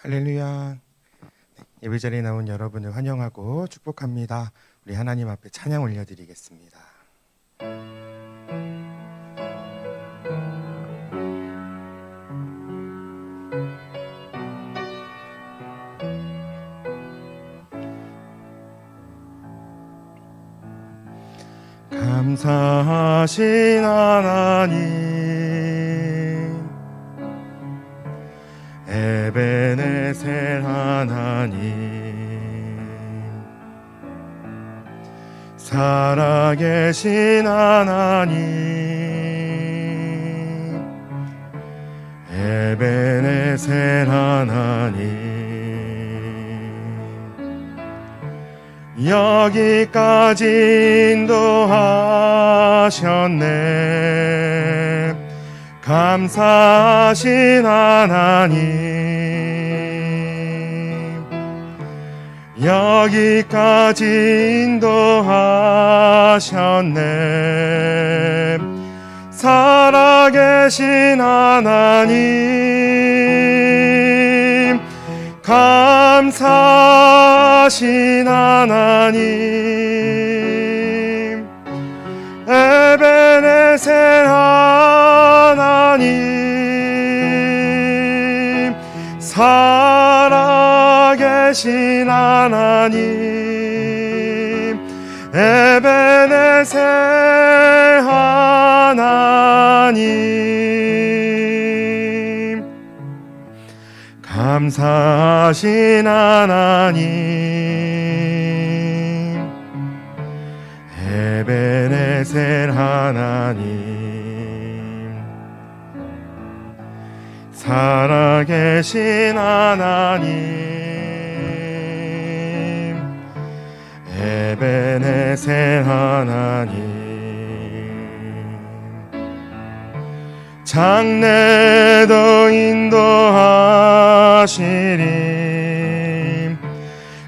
할렐루야. 예배자리에 나온 여러분을 환영하고 축복합니다. 우리 하나님 앞에 찬양 올려드리겠습니다. 감사하신 하나님, 에베네셀 하나님, 살아계신 하나님, 에베네셀 하나님, 여기까지 인도하셨네. 감사하신 하나님, 여기까지 인도하셨네. 살아계신 하나님, 감사하신 하나님, 에베네셀 하나님, 살아계신 하나님, 에베네셀 하나님, 감사하신 하나님, 에베네셀 하나님, 살아계신 하나님, 에베네셀 하나님, 장래도 인도하시리.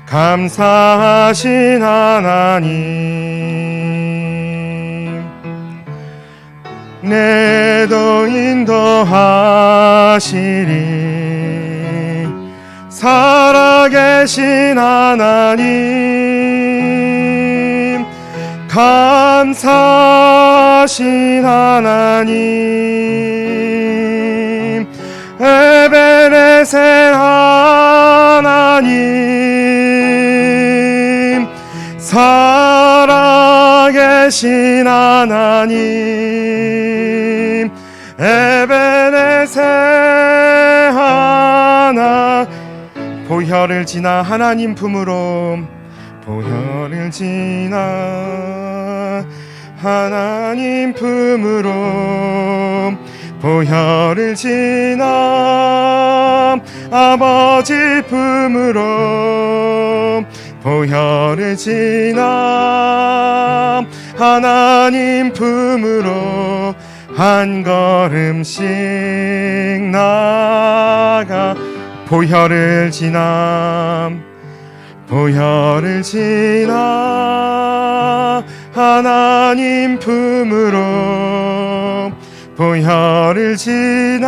감사하신 하나님, 내도 인도하시리. 살아계신 하나님, 감사하신 하나님, 에베네셀 하나님, 살아계신 하나님, 에베네셀 하나. 보혈을 지나 하나님 품으로, 보혈을 지나 하나님 품으로, 보혈을 지나 아버지 품으로, 보혈을 지나 하나님 품으로 한 걸음씩 나가. 보혈을 지나, 보혈을 지나 하나님 품으로, 보혈을 지나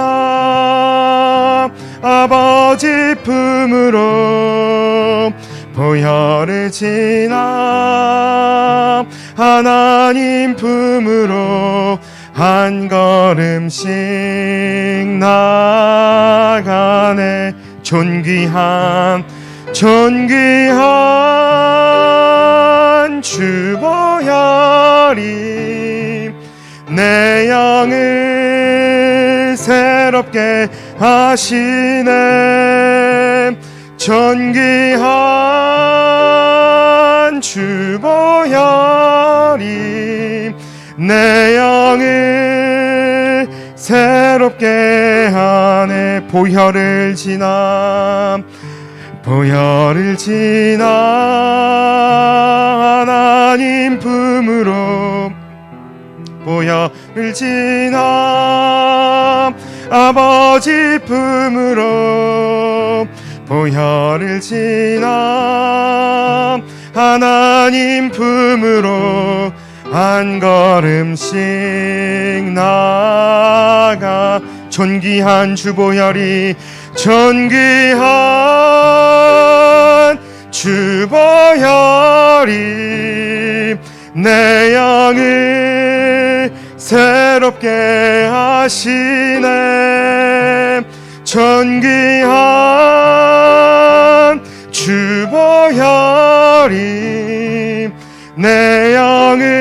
아버지 품으로, 보혈을 지나 하나님 품으로 한 걸음씩 나가네. 존귀한, 존귀한 주 보혈이 내 영을 새롭게 하시네. 존귀한 주 보혈이 내 영을 새롭게 하네. 보혈을 지나, 보혈을 지나 하나님 품으로, 보혈을 지나 아버지 품으로, 보혈을 지나 하나님 품으로 한 걸음씩 나가. 존귀한 주보혈이 존귀한 주보혈이 내 영을 새롭게 하시네. 존귀한 주보혈이 내 영을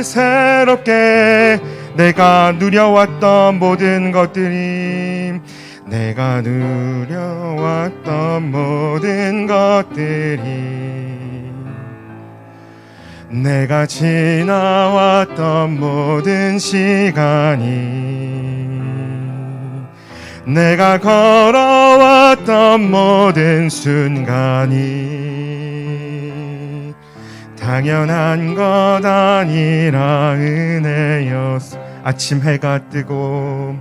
새롭게 내가 누려왔던 모든 것들이 내가 누려왔던 모든 것들이 내가 지나왔던 모든 시간이 내가 걸어왔던 모든 순간이 당연한 것 아니라 은혜였어. 아침 해가 뜨고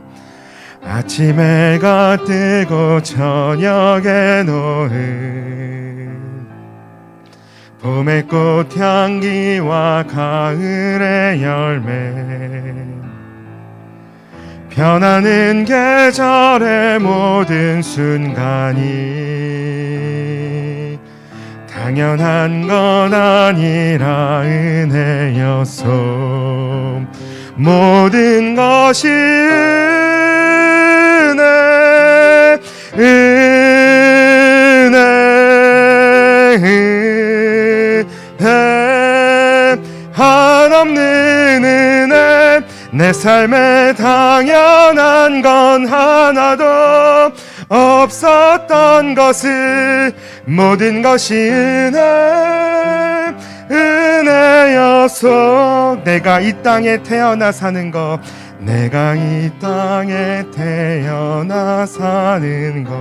저녁에 노을 봄의 꽃향기와 가을의 열매 변하는 계절의 모든 순간이 당연한 건 아니라 은혜였어. 모든 것이 은혜 한없는 은혜 내 삶에 당연한 건 하나도 없었던 것을 모든 것이 은혜였어. 내가 이 땅에 태어나 사는 것 내가 이 땅에 태어나 사는 것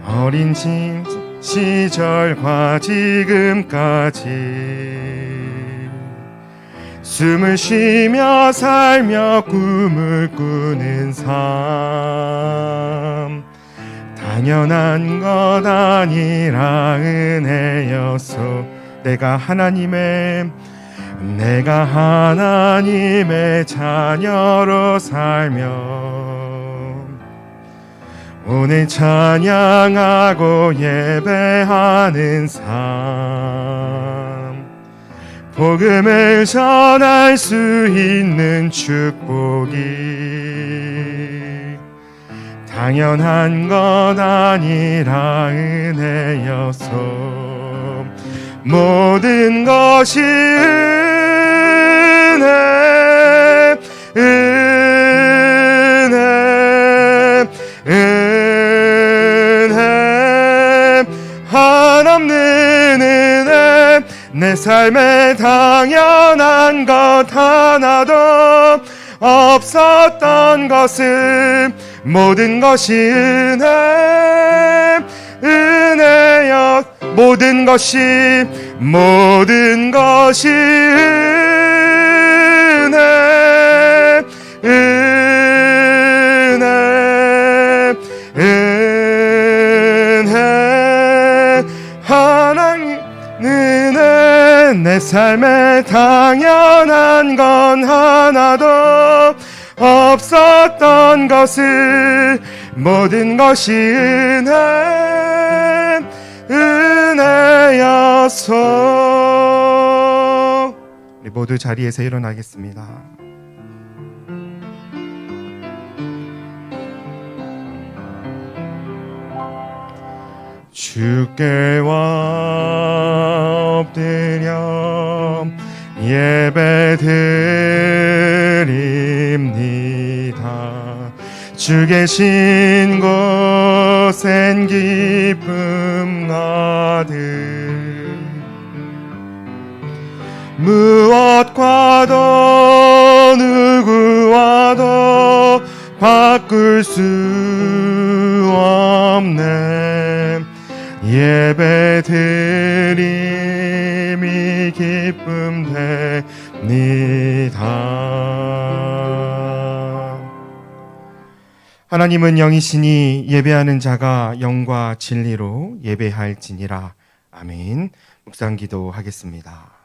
어린 시절과 지금까지 숨을 쉬며 살며 꿈을 꾸는 삶 당연한 것 아니라 은혜였어. 내가 하나님의 자녀로 살며 오늘 찬양하고 예배하는 삶 복음을 전할 수 있는 축복이 당연한 것 아니라 은혜였어. 모든 것이 은혜 한없는 은혜 내 삶에 당연한 것 하나도 없었던 것을 모든 것이 은혜여 모든 것이 은혜 하나님 은혜 내 삶에 당연한 건 하나도 없었던 것을 모든 것이 은혜였어. 우리 모두 자리에서 일어나겠습니다. 주께 엎드려 예배드립니다. 주 계신 곳엔 기쁨 가득 무엇과도 누구와도 바꿀 수 없네. 예배드림이 기쁨 됩니다. 하나님은 영이시니 예배하는 자가 영과 진리로 예배할지니라. 아멘. 묵상기도 하겠습니다.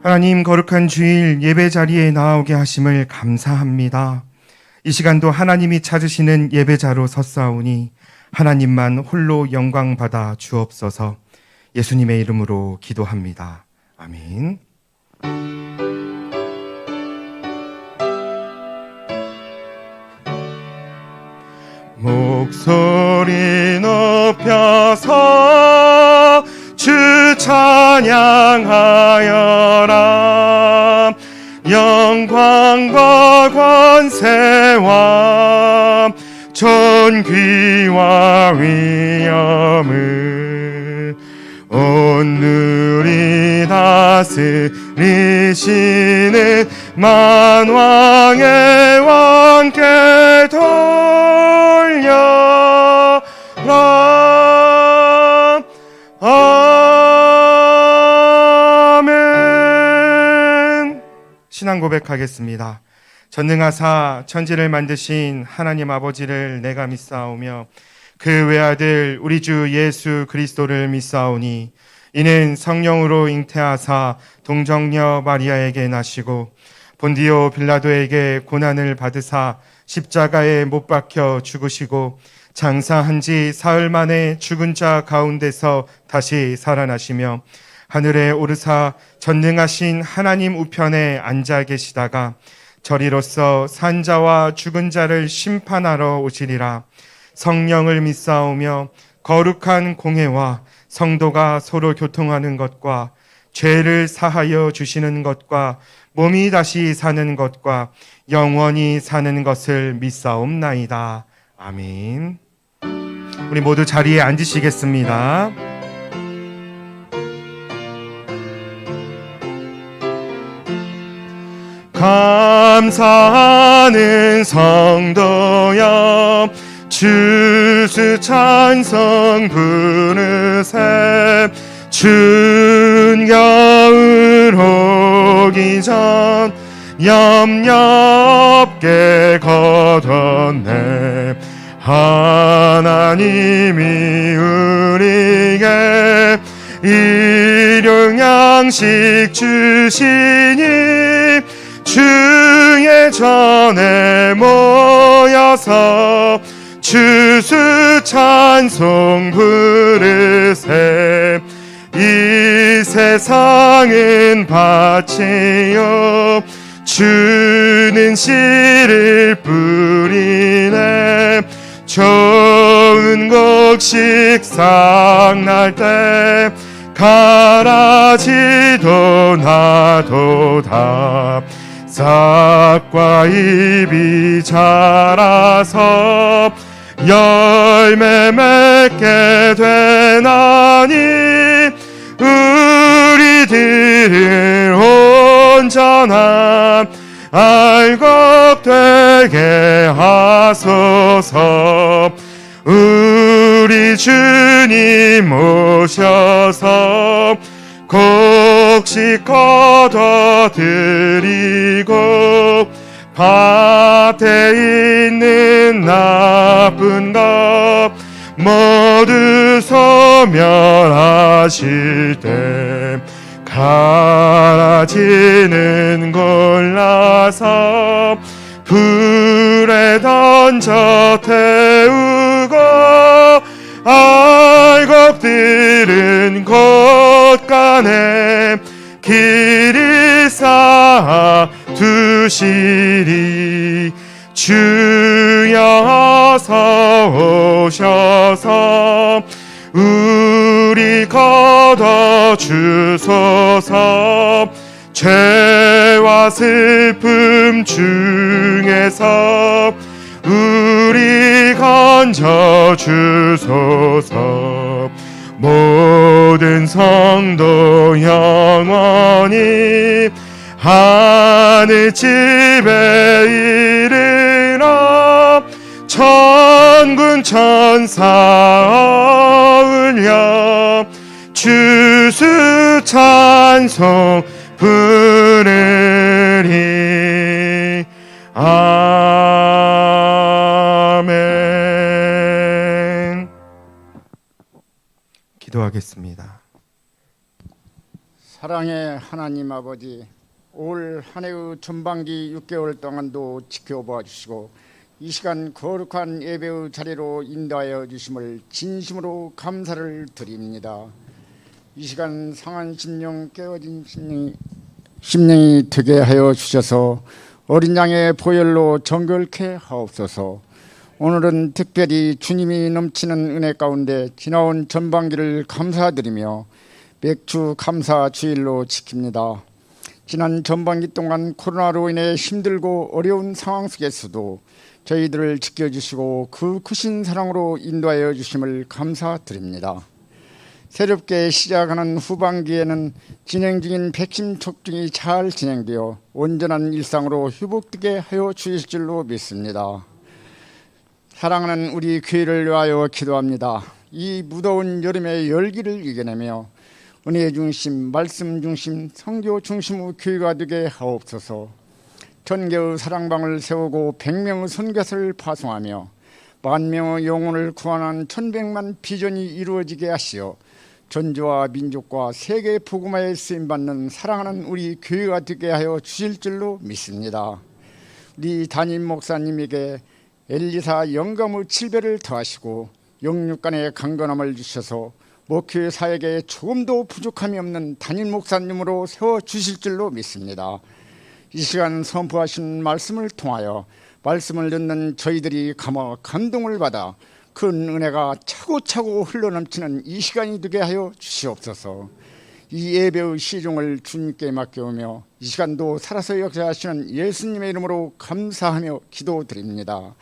하나님, 거룩한 주일 예배 자리에 나오게 하심을 감사합니다. 이 시간도 하나님이 찾으시는 예배자로 섰사오니 하나님만 홀로 영광 받아 주옵소서. 예수님의 이름으로 기도합니다. 아멘. 목소리 높여서 주 찬양하여라. 영광과 권세와 존귀와 위엄을 온누리 다스리시는 만왕의 왕께 돌려라. 아멘. 신앙 고백하겠습니다. 전능하사 천지를 만드신 하나님 아버지를 내가 믿사오며 그 외아들 우리 주 예수 그리스도를 믿사오니 이는 성령으로 잉태하사 동정녀 마리아에게 나시고 본디오 빌라도에게 고난을 받으사 십자가에 못 박혀 죽으시고 장사한 지 사흘 만에 죽은 자 가운데서 다시 살아나시며 하늘에 오르사 전능하신 하나님 우편에 앉아 계시다가 저리로서 산자와 죽은 자를 심판하러 오시리라. 성령을 믿사오며 거룩한 공회와 성도가 서로 교통하는 것과 죄를 사하여 주시는 것과 몸이 다시 사는 것과 영원히 사는 것을 믿사옵나이다. 아멘. 우리 모두 자리에 앉으시겠습니다. 감사하는 성도여 주수 찬송 부르세. 추운 겨울 오기 전 염려 없게 걷었네. 하나님이 우리에게 일용 양식 주시니 주의 전에 모여서 주수 찬송 부르세. 이 세상은 밭이요 주는 씨를 뿌리네. 좋은 곡식 싹날 때 가라지도 나도다. 싹과 잎이 자라서 열매 맺게 되나니 우리들을 온전한 알곡 되게 하소서. 우리 주님 오셔서 곡식 거둬드리고 밭에 있는 나쁜 것 모두 소멸하실 때 가라지는 골라서 불에 던져 태우고 알곡들은 곳간에 길이 쌓아 두시리. 주여 어서 오셔서 우리 거둬 주소서. 죄와 슬픔 중에서 우리 건져 주소서. 모든 성도 영원히 하늘집에 이르러 천군 천사 울려 주수 찬송 부르리. 아멘. 기도하겠습니다. 사랑의 하나님 아버지, 올 한 해의 전반기 6개월 동안도 지켜봐 주시고 이 시간 거룩한 예배의 자리로 인도하여 주심을 진심으로 감사를 드립니다. 이 시간 상한 심령, 깨어진 심령이 되게 하여 주셔서 어린 양의 보혈로 정결케 하옵소서. 오늘은 특별히 주님이 넘치는 은혜 가운데 지나온 전반기를 감사드리며 맥주 감사 주일로 지킵니다. 지난 전반기 동안 코로나로 인해 힘들고 어려운 상황 속에서도 저희들을 지켜주시고 그 크신 사랑으로 인도하여 주심을 감사드립니다. 새롭게 시작하는 후반기에는 진행 중인 백신 접종이 잘 진행되어 온전한 일상으로 회복되게 하여 주실 줄로 믿습니다. 사랑하는 우리 교회를 위하여 기도합니다. 이 무더운 여름의 열기를 이겨내며 은혜 중심, 말씀 중심, 선교 중심의 교회가 되게 하옵소서. 전개의 사랑방을 세우고 100명의 선교사를 파송하며 10,000명의 영혼을 구원하는 1,100만 비전이 이루어지게 하시어 전주와 민족과 세계 복음화에 쓰임받는 사랑하는 우리 교회가 되게 하여 주실 줄로 믿습니다. 우리 담임 목사님에게 엘리사 영감의 7배를 더하시고 영육간의 강건함을 주셔서 목회 사역에 조금도 부족함이 없는 담임 목사님으로 세워주실 줄로 믿습니다. 이 시간 선포하신 말씀을 통하여 말씀을 듣는 저희들이 감동을 받아 큰 은혜가 차고차고 흘러넘치는 이 시간이 되게 하여 주시옵소서. 이 예배의 시종을 주님께 맡겨오며 이 시간도 살아서 역사하시는 예수님의 이름으로 감사하며 기도드립니다.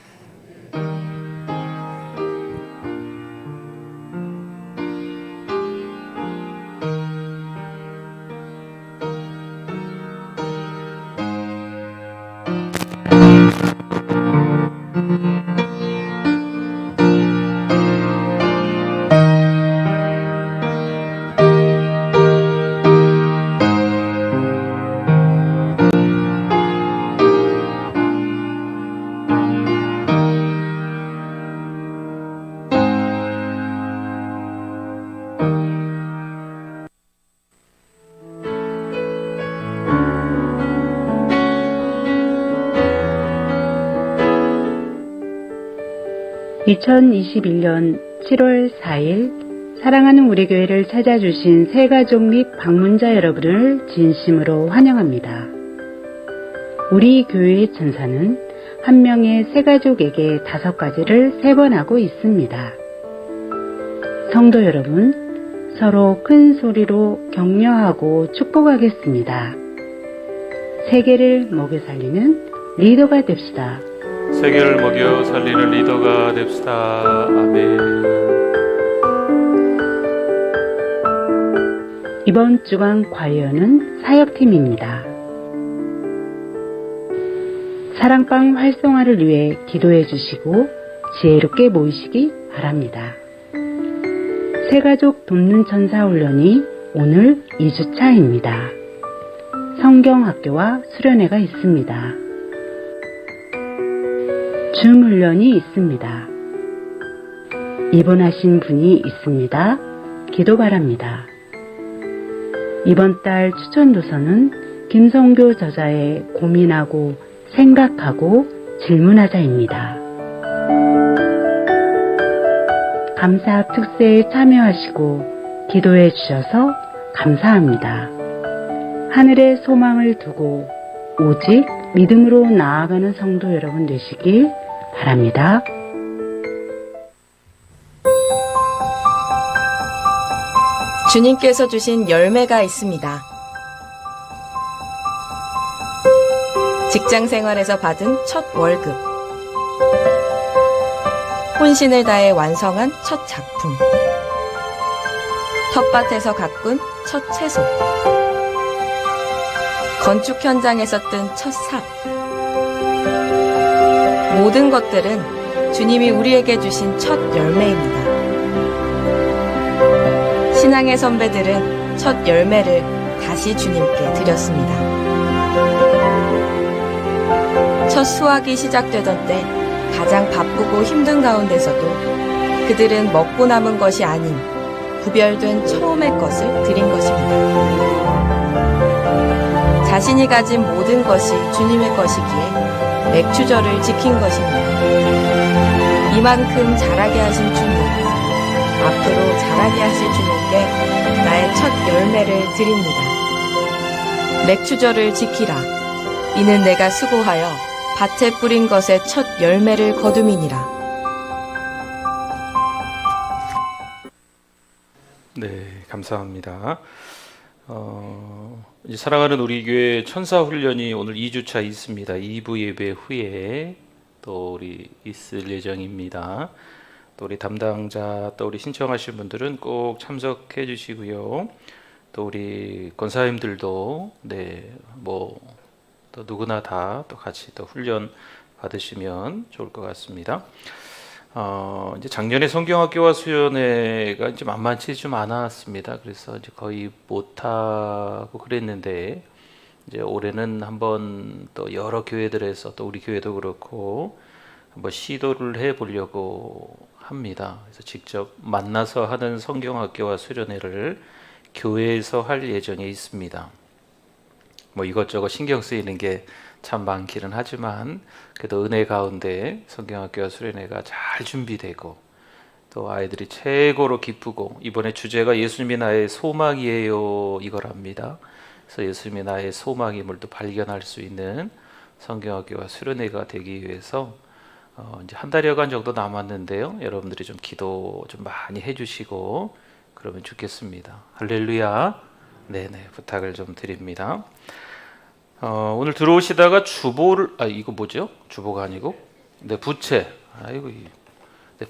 2021년 7월 4일 사랑하는 우리 교회를 찾아주신 새가족 및 방문자 여러분을 진심으로 환영합니다. 우리 교회의 천사는 한 명의 새가족에게 5가지를 세번하고 있습니다. 성도 여러분, 서로 큰 소리로 격려하고 축복하겠습니다. 세계를 먹여 살리는 리더가 됩시다. 세계를 먹여 살리는 리더가 됩시다. 아멘. 이번 주간 과외어는 사역팀입니다. 사랑방 활성화를 위해 기도해 주시고 지혜롭게 모이시기 바랍니다. 새가족 돕는 천사 훈련이 오늘 2주차입니다. 성경학교와 수련회가 있습니다. 줌 훈련이 있습니다. 입원하신 분이 있습니다. 기도 바랍니다. 이번 달 추천 도서는 김성교 저자의 고민하고 생각하고 질문하자입니다. 감사 특세에 참여하시고 기도해 주셔서 감사합니다. 하늘에 소망을 두고 오직 믿음으로 나아가는 성도 여러분 되시길 바랍니다. 주님께서 주신 열매가 있습니다. 직장 생활에서 받은 첫 월급, 혼신을 다해 완성한 첫 작품, 텃밭에서 가꾼 첫 채소, 건축 현장에서 뜬 첫 삽. 모든 것들은 주님이 우리에게 주신 첫 열매입니다. 신앙의 선배들은 첫 열매를 다시 주님께 드렸습니다. 첫 수확이 시작되던 때 가장 바쁘고 힘든 가운데서도 그들은 먹고 남은 것이 아닌 구별된 처음의 것을 드린 것입니다. 자신이 가진 모든 것이 주님의 것이기에 맥주절을 지킨 것입니다. 이만큼 잘하게 하신 주님, 앞으로 잘하게 하실 주님께 나의 첫 열매를 드립니다. 맥주절을 지키라. 이는 내가 수고하여 밭에 뿌린 것의 첫 열매를 거둠이니라. 네, 감사합니다. 이제 사랑하는 우리 교회 천사 훈련이 오늘 2주차 있습니다. 2부 예배 후에 또 우리 있을 예정입니다. 또 우리 담당자, 또 우리 신청하신 분들은 꼭 참석해 주시고요. 또 우리 권사님들도 또 누구나 다 또 같이 또 훈련 받으시면 좋을 것 같습니다. 이제 작년에 성경학교와 수련회가 이제 만만치 좀 않았습니다. 그래서 이제 거의 못하고 그랬는데, 이제 올해는 한번 또 여러 교회들에서 또 우리 교회도 그렇고 한번 시도를 해보려고 합니다. 그래서 직접 만나서 하는 성경학교와 수련회를 교회에서 할 예정에 있습니다. 뭐 이것저것 신경 쓰이는 게 참 많기는 하지만 그래도 은혜 가운데 성경학교와 수련회가 잘 준비되고 또 아이들이 최고로 기쁘고, 이번에 주제가 예수님이 나의 소망이에요 이거랍니다. 그래서 예수님이 나의 소망임을 또 발견할 수 있는 성경학교와 수련회가 되기 위해서 이제 한 달여간 정도 남았는데요. 여러분들이 좀 기도 좀 많이 해주시고 그러면 좋겠습니다. 할렐루야. 네네, 부탁을 좀 드립니다. 오늘 들어오시다가 이거 뭐죠? 주보가 아니고 부채.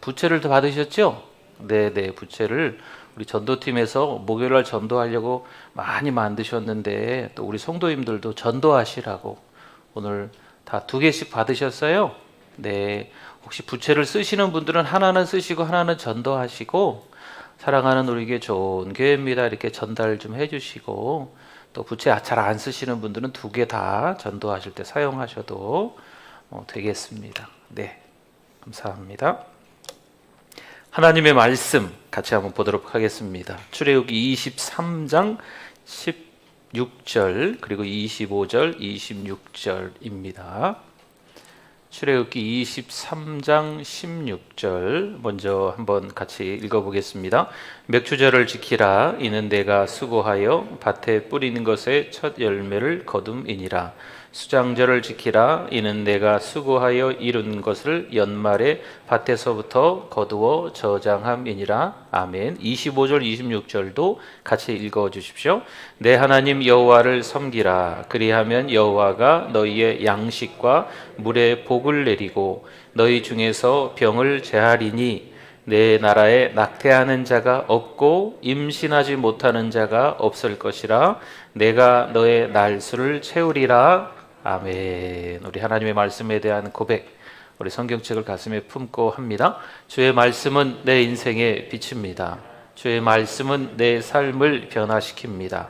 부채를 더 받으셨죠? 네, 부채를 우리 전도팀에서 목요일날 전도하려고 많이 만드셨는데, 또 우리 성도님들도 전도하시라고 오늘 다 2개씩 받으셨어요. 네, 혹시 부채를 쓰시는 분들은 하나는 쓰시고 하나는 전도하시고, 사랑하는 우리 교회 좋은 교회입니다 이렇게 전달 좀 해주시고, 또 부채 잘 안 쓰시는 분들은 2개 다 전도하실 때 사용하셔도 되겠습니다. 네, 감사합니다. 하나님의 말씀 같이 한번 보도록 하겠습니다. 출애굽기 23장 16절 그리고 25절 26절입니다. 출애굽기 23장 16절 먼저 한번 같이 읽어보겠습니다. 맥주절을 지키라. 이는 내가 수고하여 밭에 뿌리는 것의 첫 열매를 거둠이니라. 수장절을 지키라. 이는 내가 수고하여 이룬 것을 연말에 밭에서부터 거두어 저장함이니라. 아멘. 25절 26절도 같이 읽어주십시오. 내 하나님 여호와를 섬기라. 그리하면 여호와가 너희의 양식과 물에 복을 내리고 너희 중에서 병을 제하리니 내 나라에 낙태하는 자가 없고 임신하지 못하는 자가 없을 것이라. 내가 너의 날수를 채우리라. 아멘. 우리 하나님의 말씀에 대한 고백, 우리 성경책을 가슴에 품고 합니다. 주의 말씀은 내 인생의 빛입니다. 주의 말씀은 내 삶을 변화시킵니다.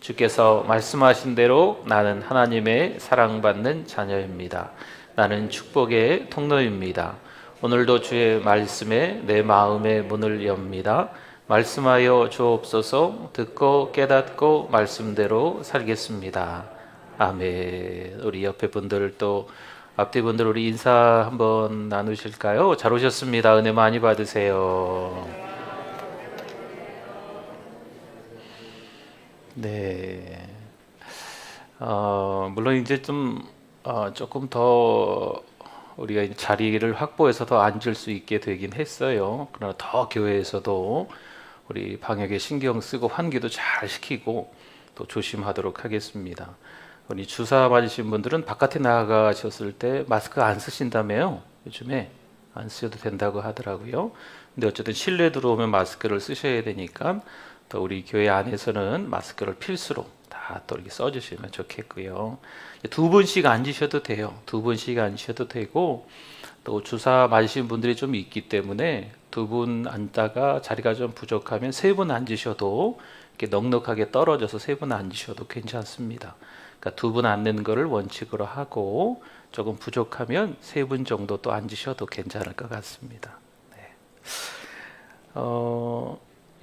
주께서 말씀하신 대로 나는 하나님의 사랑받는 자녀입니다. 나는 축복의 통로입니다. 오늘도 주의 말씀에 내 마음의 문을 엽니다. 말씀하여 주옵소서. 듣고 깨닫고 말씀대로 살겠습니다. 아멘. 우리 옆에 분들 또 앞뒤 분들 우리 인사 한번 나누실까요? 잘 오셨습니다. 은혜 많이 받으세요. 네. 물론 이제 조금 더 우리가 자리를 확보해서 더 앉을 수 있게 되긴 했어요. 그러나 더 교회에서도 우리 방역에 신경 쓰고 환기도 잘 시키고 또 조심하도록 하겠습니다. 우리 주사 맞으신 분들은 바깥에 나가셨을 때 마스크 안 쓰신다며요. 요즘에 안 쓰셔도 된다고 하더라고요. 근데 어쨌든 실내 들어오면 마스크를 쓰셔야 되니까 또 우리 교회 안에서는 마스크를 필수로 다 또 이렇게 써주시면 좋겠고요. 2분씩 앉으셔도 돼요. 2분씩 앉으셔도 되고, 또 주사 맞으신 분들이 좀 있기 때문에 2분 앉다가 자리가 좀 부족하면 3분 앉으셔도 이렇게 넉넉하게 떨어져서 3분 앉으셔도 괜찮습니다. 그러니까 2분 앉는 거를 원칙으로 하고 조금 부족하면 3분 정도 또 앉으셔도 괜찮을 것 같습니다. 네.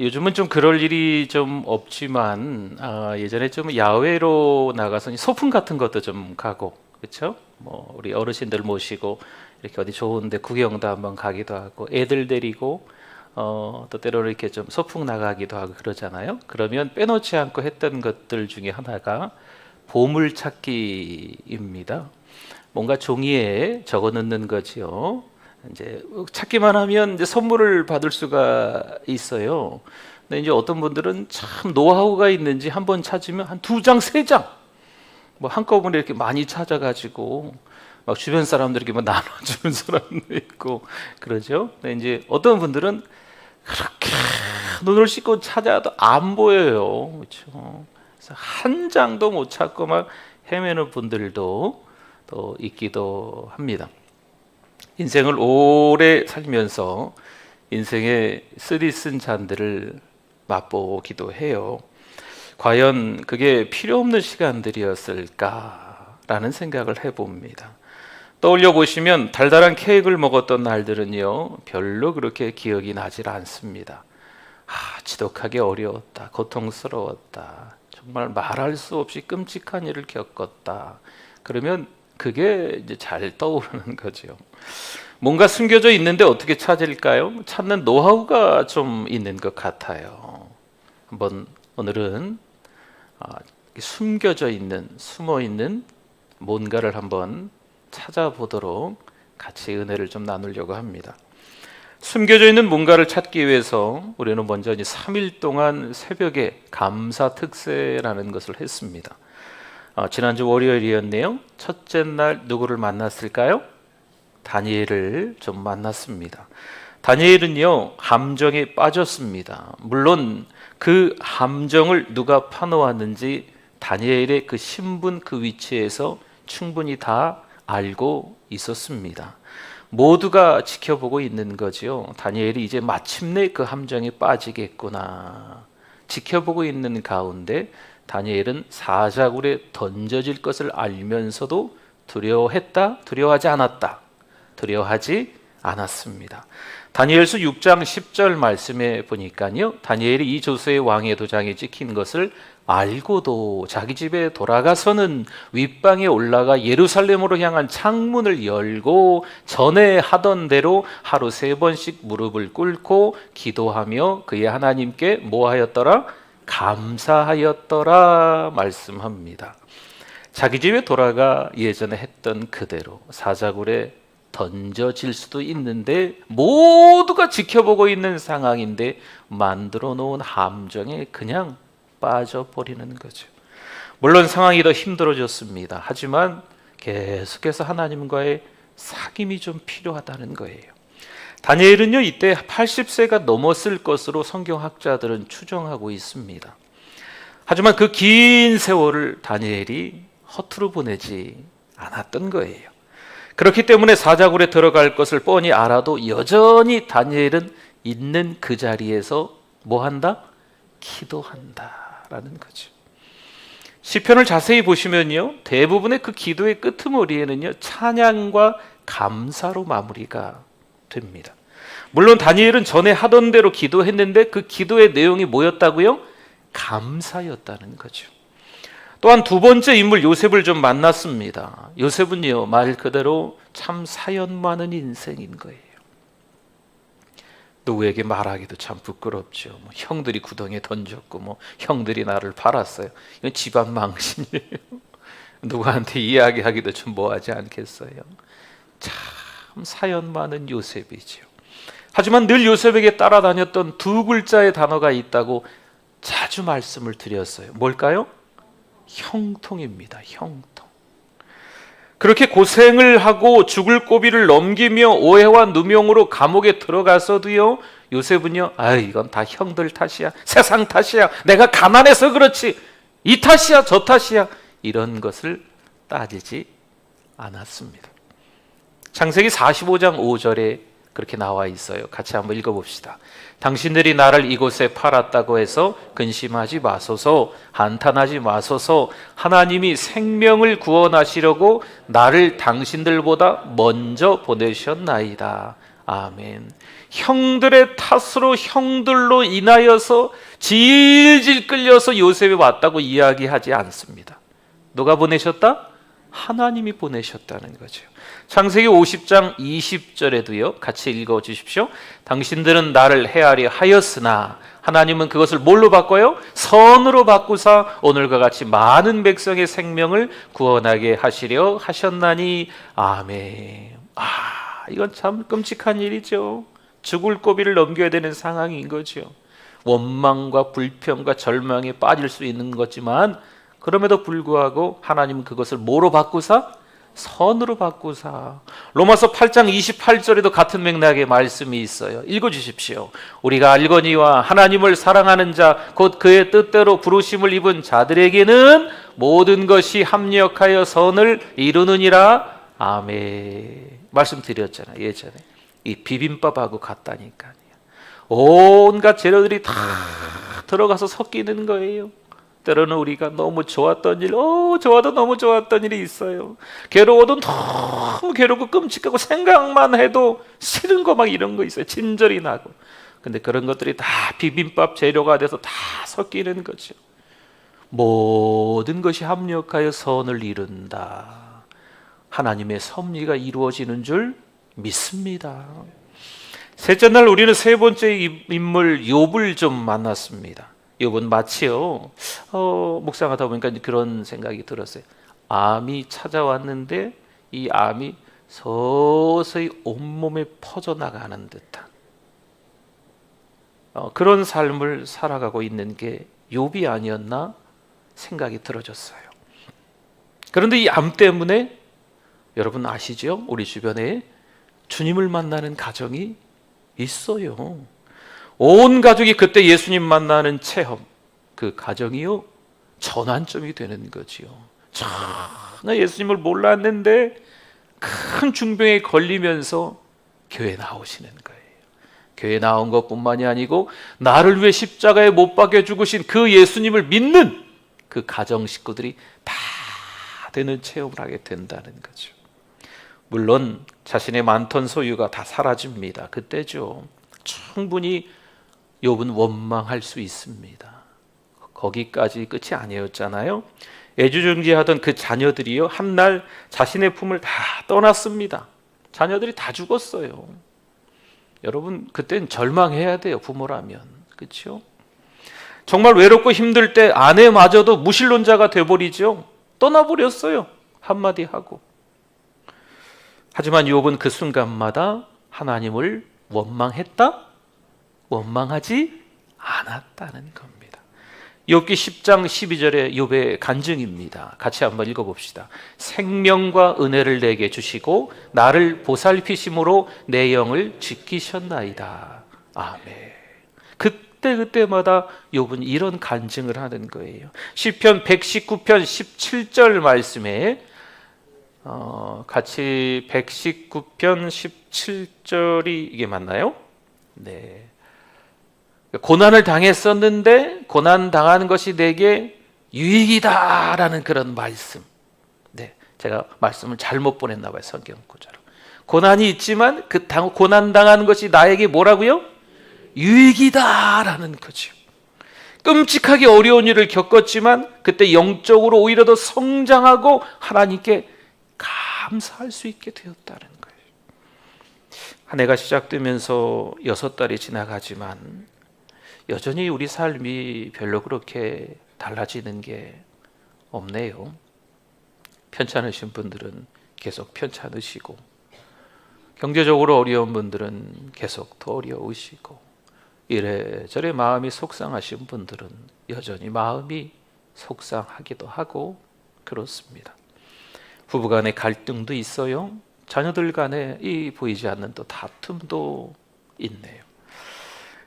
요즘은 좀 그럴 일이 좀 없지만 예전에 좀 야외로 나가서 소풍 같은 것도 좀 가고, 그렇죠? 뭐 우리 어르신들 모시고 이렇게 어디 좋은데 구경도 한번 가기도 하고, 애들 데리고 또 때로는 이렇게 좀 소풍 나가기도 하고 그러잖아요. 그러면 빼놓지 않고 했던 것들 중에 하나가 보물찾기입니다. 뭔가 종이에 적어 넣는 거지요. 이제 찾기만 하면 이제 선물을 받을 수가 있어요. 근데 이제 어떤 분들은 참 노하우가 있는지 한번 찾으면 한 2장, 3장 뭐 한꺼번에 이렇게 많이 찾아가지고 막 주변 사람들에게 막 나눠주는 사람도 있고 그러죠. 근데 이제 어떤 분들은 그렇게 눈을 씻고 찾아도 안 보여요. 그렇죠. 그래서 한 장도 못 찾고 막 헤매는 분들도 또 있기도 합니다. 인생을 오래 살면서 인생의 쓰디쓴 잔들을 맛보기도 해요. 과연 그게 필요 없는 시간들이었을까라는 생각을 해봅니다. 떠올려 보시면 달달한 케이크를 먹었던 날들은요, 별로 그렇게 기억이 나질 않습니다. 지독하게 어려웠다, 고통스러웠다, 정말 말할 수 없이 끔찍한 일을 겪었다. 그러면 그게 이제 잘 떠오르는 거죠. 뭔가 숨겨져 있는데 어떻게 찾을까요? 찾는 노하우가 좀 있는 것 같아요. 한번 오늘은 숨겨져 있는, 숨어 있는 뭔가를 한번 찾아보도록 같이 은혜를 좀 나누려고 합니다. 숨겨져 있는 뭔가를 찾기 위해서 우리는 먼저 이제 3일 동안 새벽에 감사 특세라는 것을 했습니다. 지난주 월요일이었네요. 첫째 날 누구를 만났을까요? 다니엘을 좀 만났습니다. 다니엘은요, 함정에 빠졌습니다. 물론 그 함정을 누가 파놓았는지 다니엘의 그 신분, 그 위치에서 충분히 다 알고 있었습니다. 모두가 지켜보고 있는 거죠. 다니엘이 이제 마침내 그 함정에 빠지겠구나. 지켜보고 있는 가운데 다니엘은 사자굴에 던져질 것을 알면서도 두려워했다? 두려워하지 않았다? 두려워하지 않았습니다. 다니엘서 6장 10절 말씀에 보니까요, 다니엘이 이 조서의 왕의 도장에 찍힌 것을 알고도 자기 집에 돌아가서는 윗방에 올라가 예루살렘으로 향한 창문을 열고 전에 하던 대로 하루 3번씩 무릎을 꿇고 기도하며 그의 하나님께 뭐 하였더라? 감사하였더라 말씀합니다. 자기 집에 돌아가 예전에 했던 그대로 사자굴에 던져질 수도 있는데 모두가 지켜보고 있는 상황인데 만들어 놓은 함정에 그냥 빠져버리는 거죠. 물론 상황이 더 힘들어졌습니다. 하지만 계속해서 하나님과의 사귐이 좀 필요하다는 거예요. 다니엘은요, 이때 80세가 넘었을 것으로 성경학자들은 추정하고 있습니다. 하지만 그 긴 세월을 다니엘이 허투루 보내지 않았던 거예요. 그렇기 때문에 사자굴에 들어갈 것을 뻔히 알아도 여전히 다니엘은 있는 그 자리에서 뭐 한다? 기도한다라는 거죠. 시편을 자세히 보시면요, 대부분의 그 기도의 끄트머리에는요, 찬양과 감사로 마무리가 됩니다. 물론 다니엘은 전에 하던 대로 기도했는데 그 기도의 내용이 뭐였다고요? 감사였다는 거죠. 또한 두 번째 인물 요셉을 좀 만났습니다. 요셉은요, 말 그대로 참 사연 많은 인생인 거예요. 누구에게 말하기도 참 부끄럽죠. 뭐 형들이 구덩이에 던졌고 뭐 형들이 나를 팔았어요. 이건 집안 망신이에요. 누구한테 이야기하기도 좀 뭐하지 않겠어요. 참 사연 많은 요셉이죠. 하지만 늘 요셉에게 따라다녔던 두 글자의 단어가 있다고 자주 말씀을 드렸어요. 뭘까요? 형통입니다. 형통. 그렇게 고생을 하고 죽을 고비를 넘기며 오해와 누명으로 감옥에 들어가서도요, 요셉은요, 이건 다 형들 탓이야, 세상 탓이야, 내가 가난해서 그렇지, 이 탓이야 저 탓이야, 이런 것을 따지지 않았습니다. 창세기 45장 5절에 그렇게 나와 있어요. 같이 한번 읽어봅시다. 당신들이 나를 이곳에 팔았다고 해서 근심하지 마소서, 한탄하지 마소서. 하나님이 생명을 구원하시려고 나를 당신들보다 먼저 보내셨나이다. 아멘. 형들의 탓으로 형들로 인하여서 질질 끌려서 요셉이 왔다고 이야기하지 않습니다. 누가 보내셨다? 하나님이 보내셨다는 거죠. 창세기 50장 20절에도요. 같이 읽어 주십시오. 당신들은 나를 해하려 하였으나 하나님은 그것을 뭘로 바꿔요? 선으로 바꾸사 오늘과 같이 많은 백성의 생명을 구원하게 하시려 하셨나니. 아멘. 이건 참 끔찍한 일이죠. 죽을 고비를 넘겨야 되는 상황인 거죠. 원망과 불평과 절망에 빠질 수 있는 거지만 그럼에도 불구하고 하나님은 그것을 뭐로 바꾸사? 선으로 바꾸사. 로마서 8장 28절에도 같은 맥락의 말씀이 있어요. 읽어주십시오. 우리가 알거니와 하나님을 사랑하는 자 곧 그의 뜻대로 부르심을 입은 자들에게는 모든 것이 합력하여 선을 이루느니라. 아멘. 말씀드렸잖아요. 예전에 이 비빔밥하고 같다니까요. 온갖 재료들이 다 들어가서 섞이는 거예요. 때로는 우리가 너무 좋았던 일, 좋아도 너무 좋았던 일이 있어요. 괴로워도 너무 괴롭고 끔찍하고 생각만 해도 싫은 거 막 이런 거 있어요. 진절이 나고. 근데 그런 것들이 다 비빔밥 재료가 돼서 다 섞이는 거죠. 모든 것이 합력하여 선을 이룬다. 하나님의 섭리가 이루어지는 줄 믿습니다. 셋째 날 우리는 세 번째 인물 욥을 좀 만났습니다. 욥은 마치요 묵상하다 보니까 그런 생각이 들었어요. 암이 찾아왔는데 이 암이 서서히 온몸에 퍼져나가는 듯한 그런 삶을 살아가고 있는 게 욥이 아니었나 생각이 들어졌어요. 그런데 이 암 때문에 여러분 아시죠? 우리 주변에 주님을 만나는 가정이 있어요. 온 가족이 그때 예수님 만나는 체험, 그 가정이요 전환점이 되는 거지요. 나 예수님을 몰랐는데 큰 중병에 걸리면서 교회 나오시는 거예요. 교회 나온 것뿐만이 아니고 나를 위해 십자가에 못 박혀 죽으신 그 예수님을 믿는 그 가정 식구들이 다 되는 체험을 하게 된다는 거죠. 물론 자신의 많던 소유가 다 사라집니다. 그때죠. 충분히 욥은 원망할 수 있습니다. 거기까지 끝이 아니었잖아요. 애주정지하던 그 자녀들이요 한날 자신의 품을 다 떠났습니다. 자녀들이 다 죽었어요. 여러분 그땐 절망해야 돼요. 부모라면. 그렇죠? 정말 외롭고 힘들 때 아내마저도 무신론자가 돼버리죠. 떠나버렸어요. 한마디 하고. 하지만 욥은 그 순간마다 하나님을 원망했다? 원망하지 않았다는 겁니다. 욥기 10장 12절의 욥의 간증입니다. 같이 한번 읽어봅시다. 생명과 은혜를 내게 주시고 나를 보살피심으로 내 영을 지키셨나이다. 아멘. 그때마다 욥은 이런 간증을 하는 거예요. 시편 119편 17절 말씀에 같이 119편 17절이 이게 맞나요? 네. 고난을 당했었는데 고난 당하는 것이 내게 유익이다라는 그런 말씀. 네, 제가 말씀을 잘못 보냈나 봐요. 성경 구절로. 고난이 있지만 그 고난 당하는 것이 나에게 뭐라고요? 유익이다라는 거죠. 끔찍하게 어려운 일을 겪었지만 그때 영적으로 오히려 더 성장하고 하나님께 감사할 수 있게 되었다는 거예요. 한 해가 시작되면서 6달이 지나가지만 여전히 우리 삶이 별로 그렇게 달라지는 게 없네요. 편찮으신 분들은 계속 편찮으시고 경제적으로 어려운 분들은 계속 더 어려우시고 이래저래 마음이 속상하신 분들은 여전히 마음이 속상하기도 하고 그렇습니다. 부부간의 갈등도 있어요. 자녀들 간에 이 보이지 않는 또 다툼도 있네요.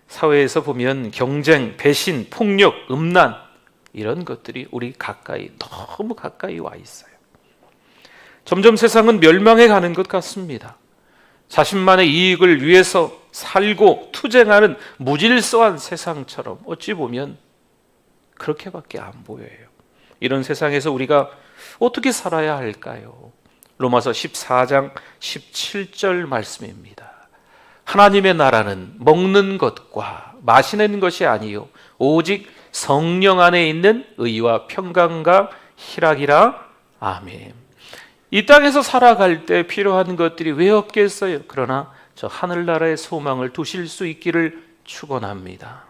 사회에서 보면 경쟁, 배신, 폭력, 음란 이런 것들이 우리 가까이 너무 가까이 와 있어요. 점점 세상은 멸망해 가는 것 같습니다. 자신만의 이익을 위해서 살고 투쟁하는 무질서한 세상처럼 어찌 보면 그렇게밖에 안 보여요. 이런 세상에서 우리가 어떻게 살아야 할까요? 로마서 14장 17절 말씀입니다. 하나님의 나라는 먹는 것과 마시는 것이 아니요 오직 성령 안에 있는 의와 평강과 희락이라. 아멘. 이 땅에서 살아갈 때 필요한 것들이 왜 없겠어요? 그러나 저 하늘나라의 소망을 두실 수 있기를 축원합니다.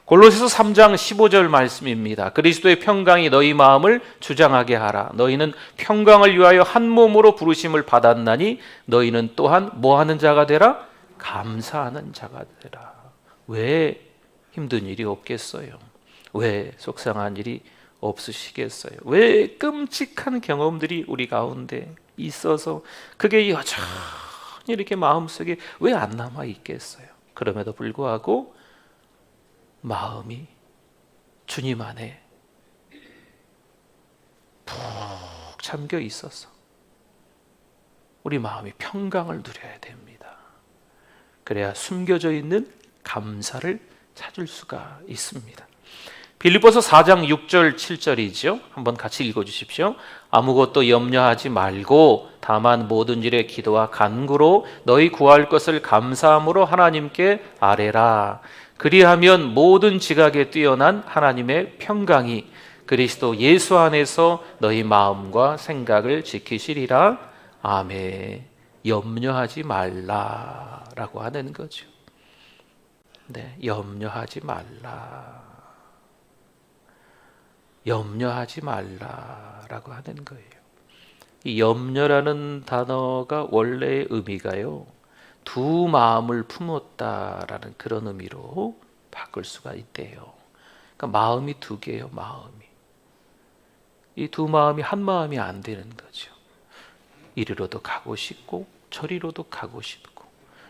골로새서 3장 15절 말씀입니다. 그리스도의 평강이 너희 마음을 주장하게 하라. 너희는 평강을 위하여 한 몸으로 부르심을 받았나니 너희는 또한 뭐 하는 자가 되라? 감사하는 자가 되라. 왜 힘든 일이 없겠어요? 왜 속상한 일이 없으시겠어요? 왜 끔찍한 경험들이 우리 가운데 있어서 그게 여전히 이렇게 마음속에 왜 안 남아 있겠어요? 그럼에도 불구하고 마음이 주님 안에 푹 잠겨 있어서 우리 마음이 평강을 누려야 됩니다. 그래야 숨겨져 있는 감사를 찾을 수가 있습니다. 빌립보서 4장 6절 7절이죠. 한번 같이 읽어주십시오. 아무것도 염려하지 말고 다만 모든 일에 기도와 간구로 너희 구할 것을 감사함으로 하나님께 아뢰라. 그리하면 모든 지각에 뛰어난 하나님의 평강이 그리스도 예수 안에서 너희 마음과 생각을 지키시리라. 아멘. 염려하지 말라라고 하는 거죠. 네, 염려하지 말라. 염려하지 말라라고 하는 거예요. 이 염려라는 단어가 원래의 의미가요, 두 마음을 품었다라는 그런 의미로 바꿀 수가 있대요. 그러니까 마음이 두 개예요. 마음이 이 두 마음이 한 마음이 안 되는 거죠. 이리로도 가고 싶고 저리로도 가고 싶고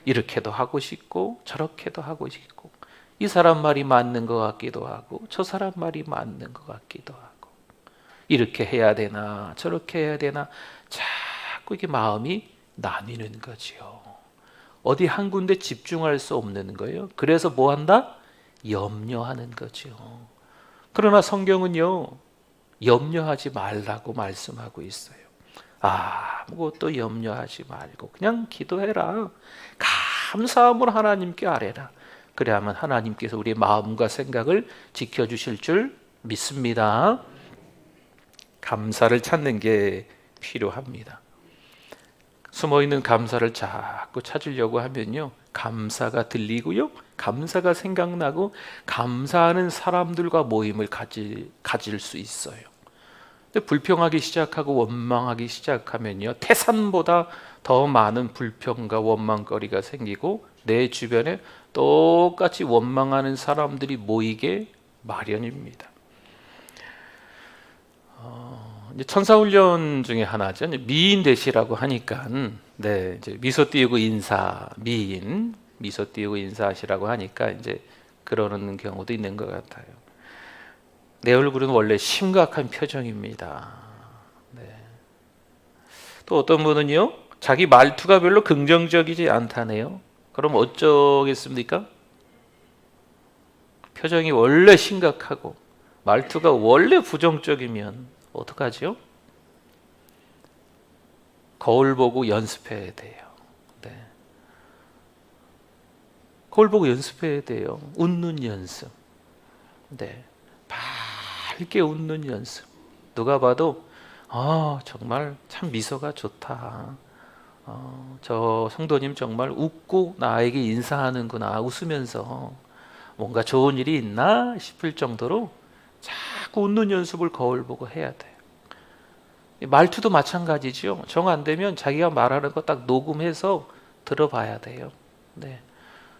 이렇게도 하고 싶고 저렇게도 하고 싶고 이 사람 말이 맞는 것 같기도 하고 저 사람 말이 맞는 것 같기도 하고 이렇게 해야 되나 저렇게 해야 되나 자꾸 이게 마음이 나뉘는 거지요. 어디 한 군데 집중할 수 없는 거예요. 그래서 뭐 한다? 염려하는 거죠. 그러나 성경은요, 염려하지 말라고 말씀하고 있어요. 아무것도 염려하지 말고 그냥 기도해라. 감사함으로 하나님께 아뢰라. 그래야만 하나님께서 우리의 마음과 생각을 지켜주실 줄 믿습니다. 감사를 찾는 게 필요합니다. 숨어있는 감사를 자꾸 찾으려고 하면요, 감사가 들리고요, 감사가 생각나고 감사하는 사람들과 모임을 가질 수 있어요. 근데 불평하기 시작하고 원망하기 시작하면요, 태산보다 더 많은 불평과 원망거리가 생기고 내 주변에 똑같이 원망하는 사람들이 모이게 마련입니다. 이제 천사훈련 중에 하나죠. 미인 대시라고 하니까, 네, 이제 미소 띄우고 인사, 미소 띄우고 인사하시라고 하니까 이제 그러는 경우도 있는 것 같아요. 내 얼굴은 원래 심각한 표정입니다. 네. 또 어떤 분은요, 자기 말투가 별로 긍정적이지 않다네요. 그럼 어쩌겠습니까? 표정이 원래 심각하고 말투가 원래 부정적이면 어떡하죠? 거울 보고 연습해야 돼요. 네. 거울 보고 연습해야 돼요. 웃는 연습. 네. 밝게 웃는 연습. 누가 봐도 정말 참 미소가 좋다. 저 성도님 정말 웃고 나에게 인사하는구나. 웃으면서 뭔가 좋은 일이 있나 싶을 정도로 자꾸 웃는 연습을 거울 보고 해야 돼요. 말투도 마찬가지죠. 정 안 되면 자기가 말하는 거 딱 녹음해서 들어봐야 돼요. 네.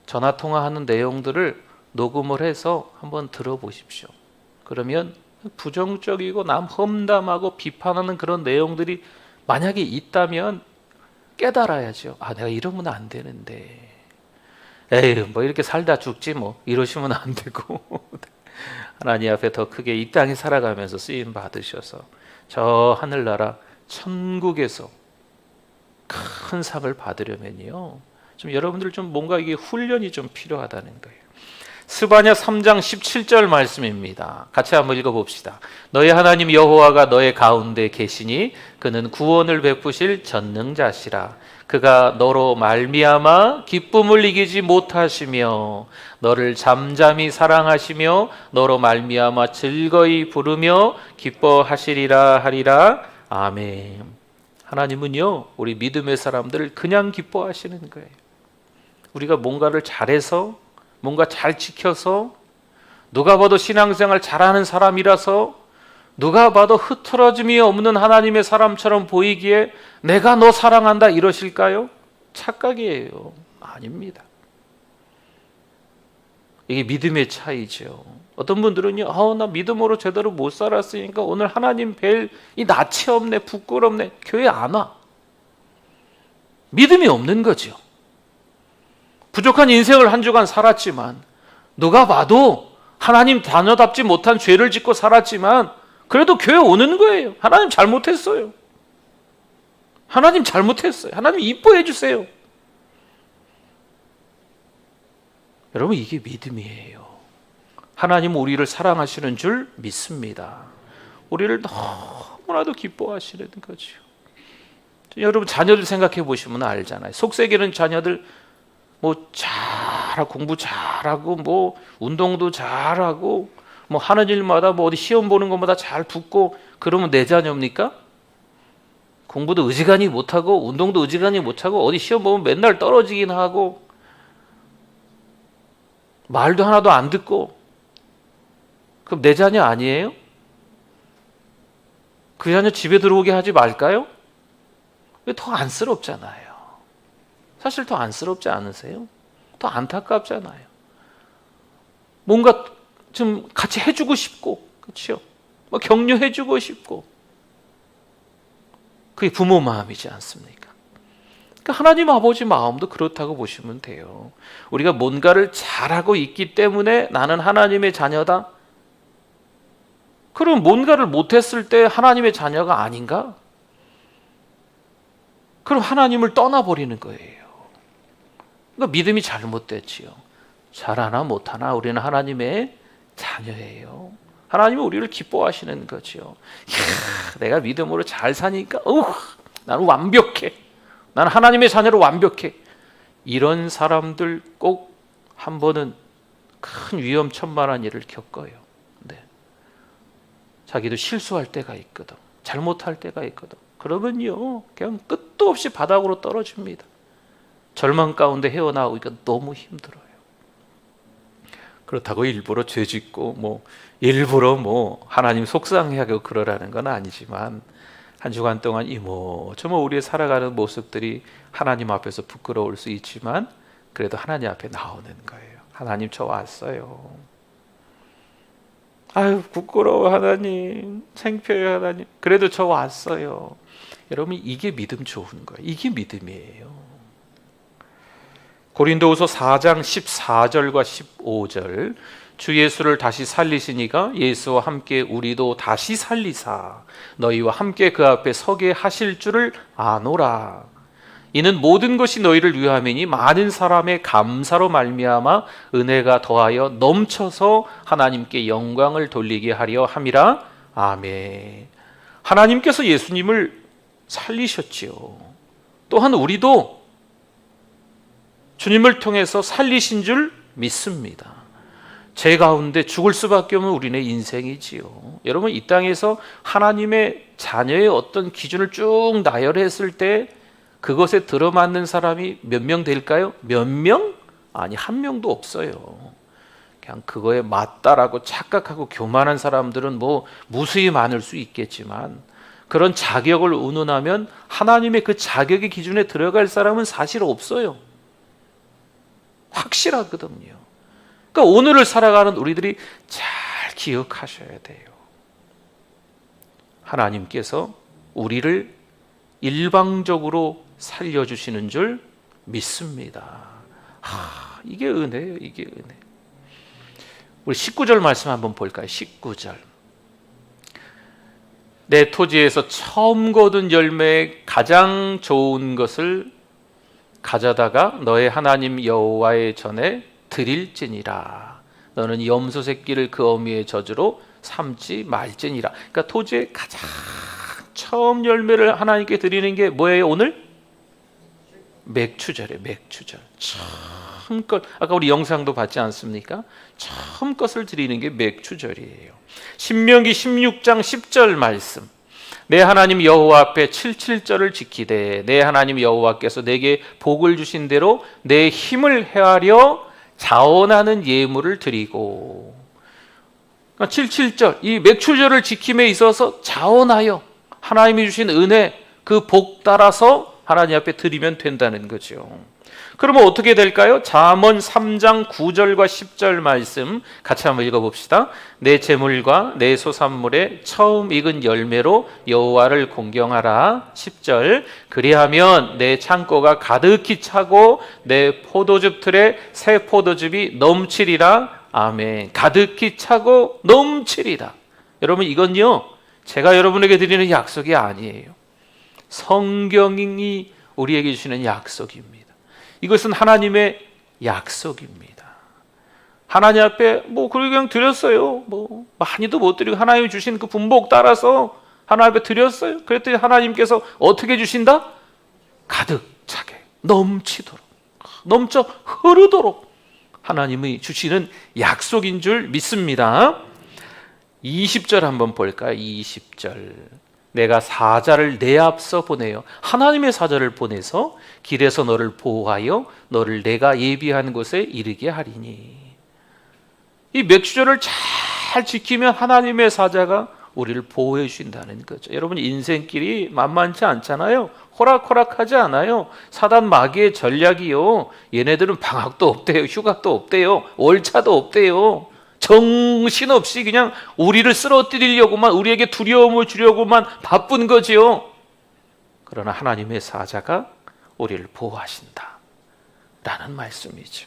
전화 통화하는 내용들을 녹음을 해서 한번 들어보십시오. 그러면 부정적이고 남 험담하고 비판하는 그런 내용들이 만약에 있다면 깨달아야죠. 내가 이러면 안 되는데. 에이, 뭐 이렇게 살다 죽지 뭐 이러시면 안 되고 하나님 앞에 더 크게 이 땅에 살아가면서 쓰임 받으셔서 저 하늘나라 천국에서 큰 상을 받으려면요, 좀 여러분들 좀 뭔가 이게 훈련이 좀 필요하다는 거예요. 스바냐 3장 17절 말씀입니다. 같이 한번 읽어봅시다. 너의 하나님 여호와가 너의 가운데 계시니 그는 구원을 베푸실 전능자시라. 그가 너로 말미암아 기쁨을 이기지 못하시며 너를 잠잠히 사랑하시며 너로 말미암아 즐거이 부르며 기뻐하시리라 하리라. 아멘. 하나님은요, 우리 믿음의 사람들을 그냥 기뻐하시는 거예요. 우리가 뭔가를 잘해서, 뭔가 잘 지켜서, 누가 봐도 신앙생활 잘하는 사람이라서, 누가 봐도 흐트러짐이 없는 하나님의 사람처럼 보이기에 내가 너 사랑한다 이러실까요? 착각이에요. 아닙니다. 이게 믿음의 차이죠. 어떤 분들은요, 나 믿음으로 제대로 못 살았으니까 오늘 하나님 뵐 이 낯이 없네, 부끄럽네, 교회 안 와. 믿음이 없는 거죠. 부족한 인생을 한 주간 살았지만, 누가 봐도 하나님 자녀답지 못한 죄를 짓고 살았지만 그래도 교회 오는 거예요. 하나님 잘못했어요. 하나님 잘못했어요. 하나님 이뻐해 주세요. 여러분, 이게 믿음이에요. 하나님은 우리를 사랑하시는 줄 믿습니다. 우리를 너무나도 기뻐하시는 거죠. 여러분, 자녀들 생각해 보시면 알잖아요. 속세기는 자녀들 뭐 잘하고 공부 잘하고 뭐 운동도 잘하고 뭐 하는 일마다 뭐 어디 시험 보는 것마다 잘 붙고 그러면 내 자녀입니까? 공부도 의지간히 못하고 운동도 의지간히 못하고 어디 시험 보면 맨날 떨어지긴 하고 말도 하나도 안 듣고, 그럼 내 자녀 아니에요? 그 자녀 집에 들어오게 하지 말까요? 왜 더 안쓰럽잖아요. 사실 더 안쓰럽지 않으세요? 더 안타깝잖아요. 뭔가 좀 같이 해주고 싶고, 그렇죠? 뭐 격려해주고 싶고, 그게 부모 마음이지 않습니까? 그러니까 하나님 아버지 마음도 그렇다고 보시면 돼요. 우리가 뭔가를 잘하고 있기 때문에 나는 하나님의 자녀다? 그럼 뭔가를 못했을 때 하나님의 자녀가 아닌가? 그럼 하나님을 떠나버리는 거예요. 그러니까 믿음이 잘못됐지요. 잘하나 못하나 우리는 하나님의 자녀예요. 하나님은 우리를 기뻐하시는 거죠. 내가 믿음으로 잘 사니까 나는 완벽해. 나는 하나님의 자녀로 완벽해. 이런 사람들 꼭 한 번은 큰 위험천만한 일을 겪어요. 네. 자기도 실수할 때가 있거든. 잘못할 때가 있거든. 그러면요, 그냥 끝도 없이 바닥으로 떨어집니다. 절망 가운데 헤어나오기가 너무 힘들어요. 그렇다고 일부러 죄 짓고 일부러 하나님 속상해하고 그러라는 건 아니지만, 한 주간 동안 이모저모 우리의 살아가는 모습들이 하나님 앞에서 부끄러울 수 있지만 그래도 하나님 앞에 나오는 거예요. 하나님, 저 왔어요. 아유, 부끄러워 하나님, 창피해요 하나님, 그래도 저 왔어요. 여러분, 이게 믿음 좋은 거예요. 이게 믿음이에요. 고린도후서 4장 14절과 15절, 주 예수를 다시 살리시니가 예수와 함께 우리도 다시 살리사 너희와 함께 그 앞에 서게 하실 줄을 아노라. 이는 모든 것이 너희를 위함이니 많은 사람의 감사로 말미암아 은혜가 더하여 넘쳐서 하나님께 영광을 돌리게 하려 함이라. 아멘. 하나님께서 예수님을 살리셨지요. 또한 우리도 주님을 통해서 살리신 줄 믿습니다. 죄 가운데 죽을 수밖에 없는 우리네 인생이지요. 여러분, 이 땅에서 하나님의 자녀의 어떤 기준을 쭉 나열했을 때 그것에 들어맞는 사람이 몇 명 될까요? 몇 명? 아니, 한 명도 없어요. 그냥 그거에 맞다라고 착각하고 교만한 사람들은 무수히 많을 수 있겠지만, 그런 자격을 운운하면 하나님의 그 자격의 기준에 들어갈 사람은 사실 없어요. 확실하거든요. 그러니까 오늘을 살아가는 우리들이 잘 기억하셔야 돼요. 하나님께서 우리를 일방적으로 살려주시는 줄 믿습니다. 이게 은혜예요. 이게 은혜. 우리 19절 말씀 한번 볼까요? 19절. 내 토지에서 처음 거둔 열매의 가장 좋은 것을 가져다가 너의 하나님 여호와의 전에 드릴지니라. 너는 염소 새끼를 그 어미의 저주로 삼지 말지니라. 그러니까 토지의 가장 처음 열매를 하나님께 드리는 게 뭐예요? 오늘 맥추절이에요. 맥추절. 처음 것, 아까 우리 영상도 봤지 않습니까? 처음 것을 드리는 게 맥추절이에요. 신명기 16장 10절 말씀. 내 하나님 여호와 앞에 77절을 지키되 내 하나님 여호와께서 내게 복을 주신 대로 내 힘을 헤아려 자원하는 예물을 드리고. 그러니까 77절, 이 맥추절을 지킴에 있어서 자원하여 하나님이 주신 은혜, 그 복 따라서 하나님 앞에 드리면 된다는 거죠. 그러면 어떻게 될까요? 잠언 3장 9절과 10절 말씀 같이 한번 읽어봅시다. 내 재물과 내 소산물의 처음 익은 열매로 여호와를 공경하라. 10절. 그리하면 내 창고가 가득히 차고 내 포도즙 틀에 새 포도즙이 넘치리라. 아멘. 가득히 차고 넘치리라. 여러분, 이건요 제가 여러분에게 드리는 약속이 아니에요. 성경이 우리에게 주시는 약속입니다. 이것은 하나님의 약속입니다. 하나님 앞에 그냥 드렸어요. 많이도 못 드리고 하나님이 주신 그 분복 따라서 하나님 앞에 드렸어요. 그랬더니 하나님께서 어떻게 주신다? 가득 차게 넘치도록, 넘쳐 흐르도록 하나님이 주시는 약속인 줄 믿습니다. 20절 한번 볼까요? 20절. 내가 사자를 내 앞서 보내요. 하나님의 사자를 보내서 길에서 너를 보호하여 너를 내가 예비한 곳에 이르게 하리니. 이 맥주절을 잘 지키면 하나님의 사자가 우리를 보호해 주신다는 거죠. 여러분, 인생길이 만만치 않잖아요. 호락호락하지 않아요. 사단 마귀의 전략이요, 얘네들은 방학도 없대요, 휴가도 없대요, 월차도 없대요. 정신없이 그냥 우리를 쓰러뜨리려고만, 우리에게 두려움을 주려고만 바쁜 거지요. 그러나 하나님의 사자가 우리를 보호하신다 라는 말씀이죠.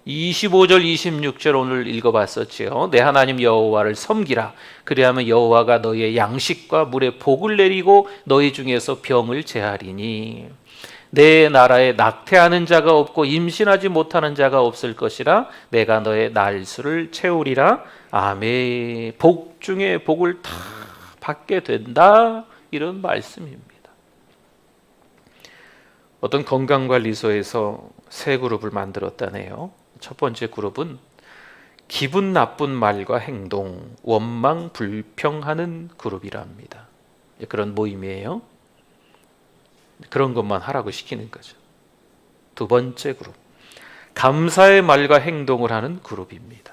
25절 26절 오늘 읽어봤었지요. 내 하나님 여호와를 섬기라. 그리하면 여호와가 너희의 양식과 물에 복을 내리고 너희 중에서 병을 제하리니. 내 나라에 낙태하는 자가 없고 임신하지 못하는 자가 없을 것이라. 내가 너의 날수를 채우리라. 아멘. 복 중에 복을 다 받게 된다, 이런 말씀입니다. 어떤 건강관리소에서 세 그룹을 만들었다네요. 첫 번째 그룹은 기분 나쁜 말과 행동, 원망, 불평하는 그룹이랍니다. 그런 모임이에요. 그런 것만 하라고 시키는 거죠. 두 번째 그룹, 감사의 말과 행동을 하는 그룹입니다.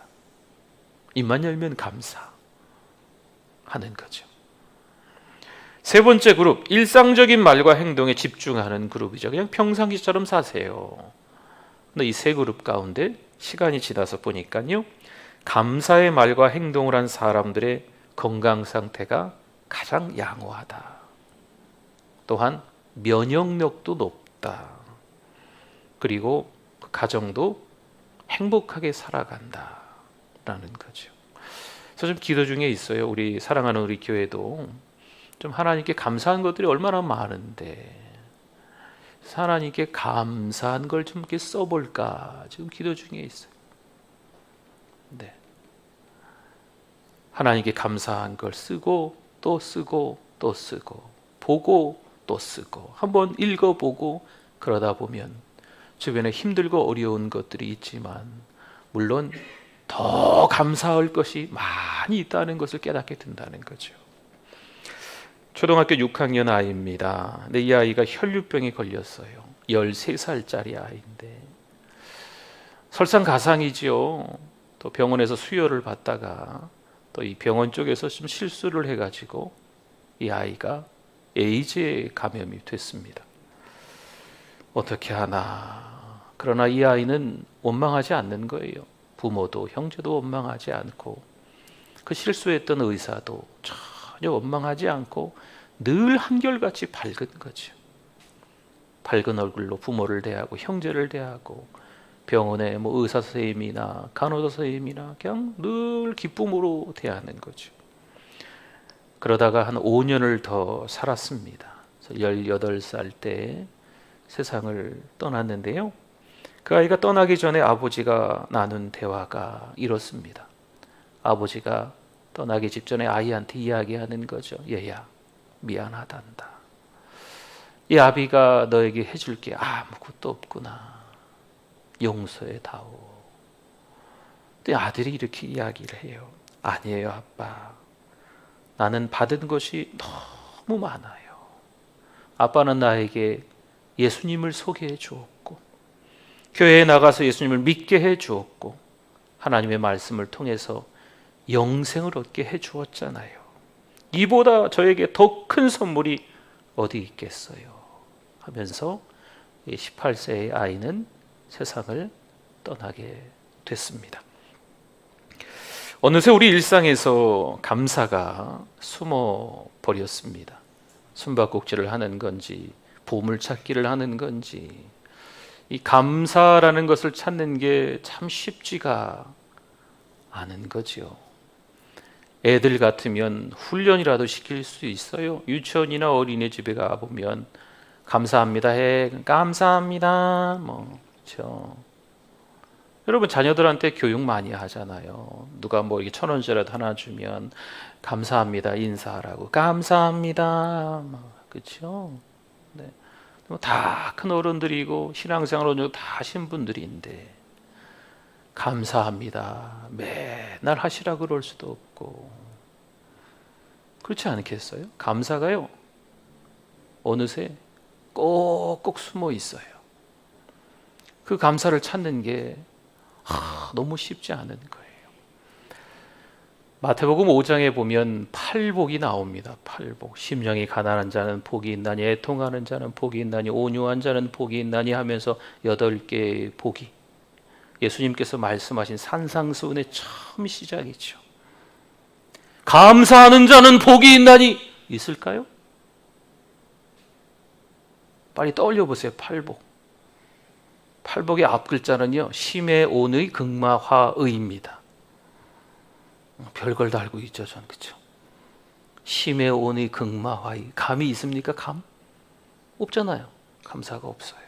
입만 열면 감사하는 거죠. 세 번째 그룹, 일상적인 말과 행동에 집중하는 그룹이죠. 그냥 평상시처럼 사세요. 근데 이 세 그룹 가운데 시간이 지나서 보니까요, 감사의 말과 행동을 한 사람들의 건강 상태가 가장 양호하다. 또한 면역력도 높다. 그리고 그 가정도 행복하게 살아간다라는 거죠. 그래서 좀 기도 중에 있어요. 우리 사랑하는 우리 교회도 좀 하나님께 감사한 것들이 얼마나 많은데 하나님께 감사한 걸 좀 이렇게 써볼까 지금 기도 중에 있어요. 네. 하나님께 감사한 걸 쓰고 또 쓰고 또 쓰고 보고 또 쓰고 한번 읽어보고 그러다 보면 주변에 힘들고 어려운 것들이 있지만 물론 더 감사할 것이 많이 있다는 것을 깨닫게 된다는 거죠. 초등학교 6학년 아이입니다. 근데 이 아이가 혈류병에 걸렸어요. 13살짜리 아이인데 설상가상이지요. 또 병원에서 수혈을 받다가 또 이 병원 쪽에서 좀 실수를 해가지고 이 아이가 에이즈에 감염이 됐습니다. 어떻게 하나. 그러나 이 아이는 원망하지 않는 거예요. 부모도 형제도 원망하지 않고 그 실수했던 의사도 전혀 원망하지 않고 늘 한결같이 밝은 거죠. 밝은 얼굴로 부모를 대하고 형제를 대하고 병원의 의사 선생님이나 간호사 선생님이나 그냥 늘 기쁨으로 대하는 거죠. 그러다가 한 5년을 더 살았습니다. 18살 때 세상을 떠났는데요. 그 아이가 떠나기 전에 아버지가 나눈 대화가 이렇습니다. 아버지가 떠나기 직전에 아이한테 이야기하는 거죠. 얘야, 미안하단다. 이 아비가 너에게 해줄 게 아무것도 없구나. 용서해다오. 근데 아들이 이렇게 이야기를 해요. 아니에요, 아빠. 나는 받은 것이 너무 많아요. 아빠는 나에게 예수님을 소개해 주었고, 교회에 나가서 예수님을 믿게 해 주었고, 하나님의 말씀을 통해서 영생을 얻게 해 주었잖아요. 이보다 저에게 더 큰 선물이 어디 있겠어요? 하면서 18세의 아이는 세상을 떠나게 됐습니다. 어느새 우리 일상에서 감사가 숨어 버렸습니다. 숨바꼭질을 하는 건지 보물찾기를 하는 건지, 이 감사라는 것을 찾는 게 참 쉽지가 않은 거죠. 애들 같으면 훈련이라도 시킬 수 있어요. 유치원이나 어린이집에 가보면 감사합니다 해, 감사합니다 그렇죠. 여러분, 자녀들한테 교육 많이 하잖아요. 누가 뭐 이렇게 1,000원짜리라도 하나 주면 감사합니다 인사하라고, 감사합니다 그렇죠. 네. 다 큰 어른들이고 신앙생활 어느 정도 다 하신 분들인데 감사합니다 맨날 하시라 그럴 수도 없고, 그렇지 않겠어요? 감사가요, 어느새 꼭꼭 숨어 있어요. 그 감사를 찾는 게 너무 쉽지 않은 거예요. 마태복음 5장에 보면 팔복이 나옵니다. 팔복. 심령이 가난한 자는 복이 있나니, 애통하는 자는 복이 있나니, 온유한 자는 복이 있나니 하면서 8개의 복이 예수님께서 말씀하신 산상수훈의 처음 시작이죠. 감사하는 자는 복이 있나니 있을까요? 빨리 떠올려 보세요. 팔복. 팔복의 앞 글자는요, 심의 온의 극마화의입니다. 별걸 다 알고 있죠, 전. 그렇죠? 심의 온의 극마화의. 감이 있습니까? 감? 없잖아요. 감사가 없어요.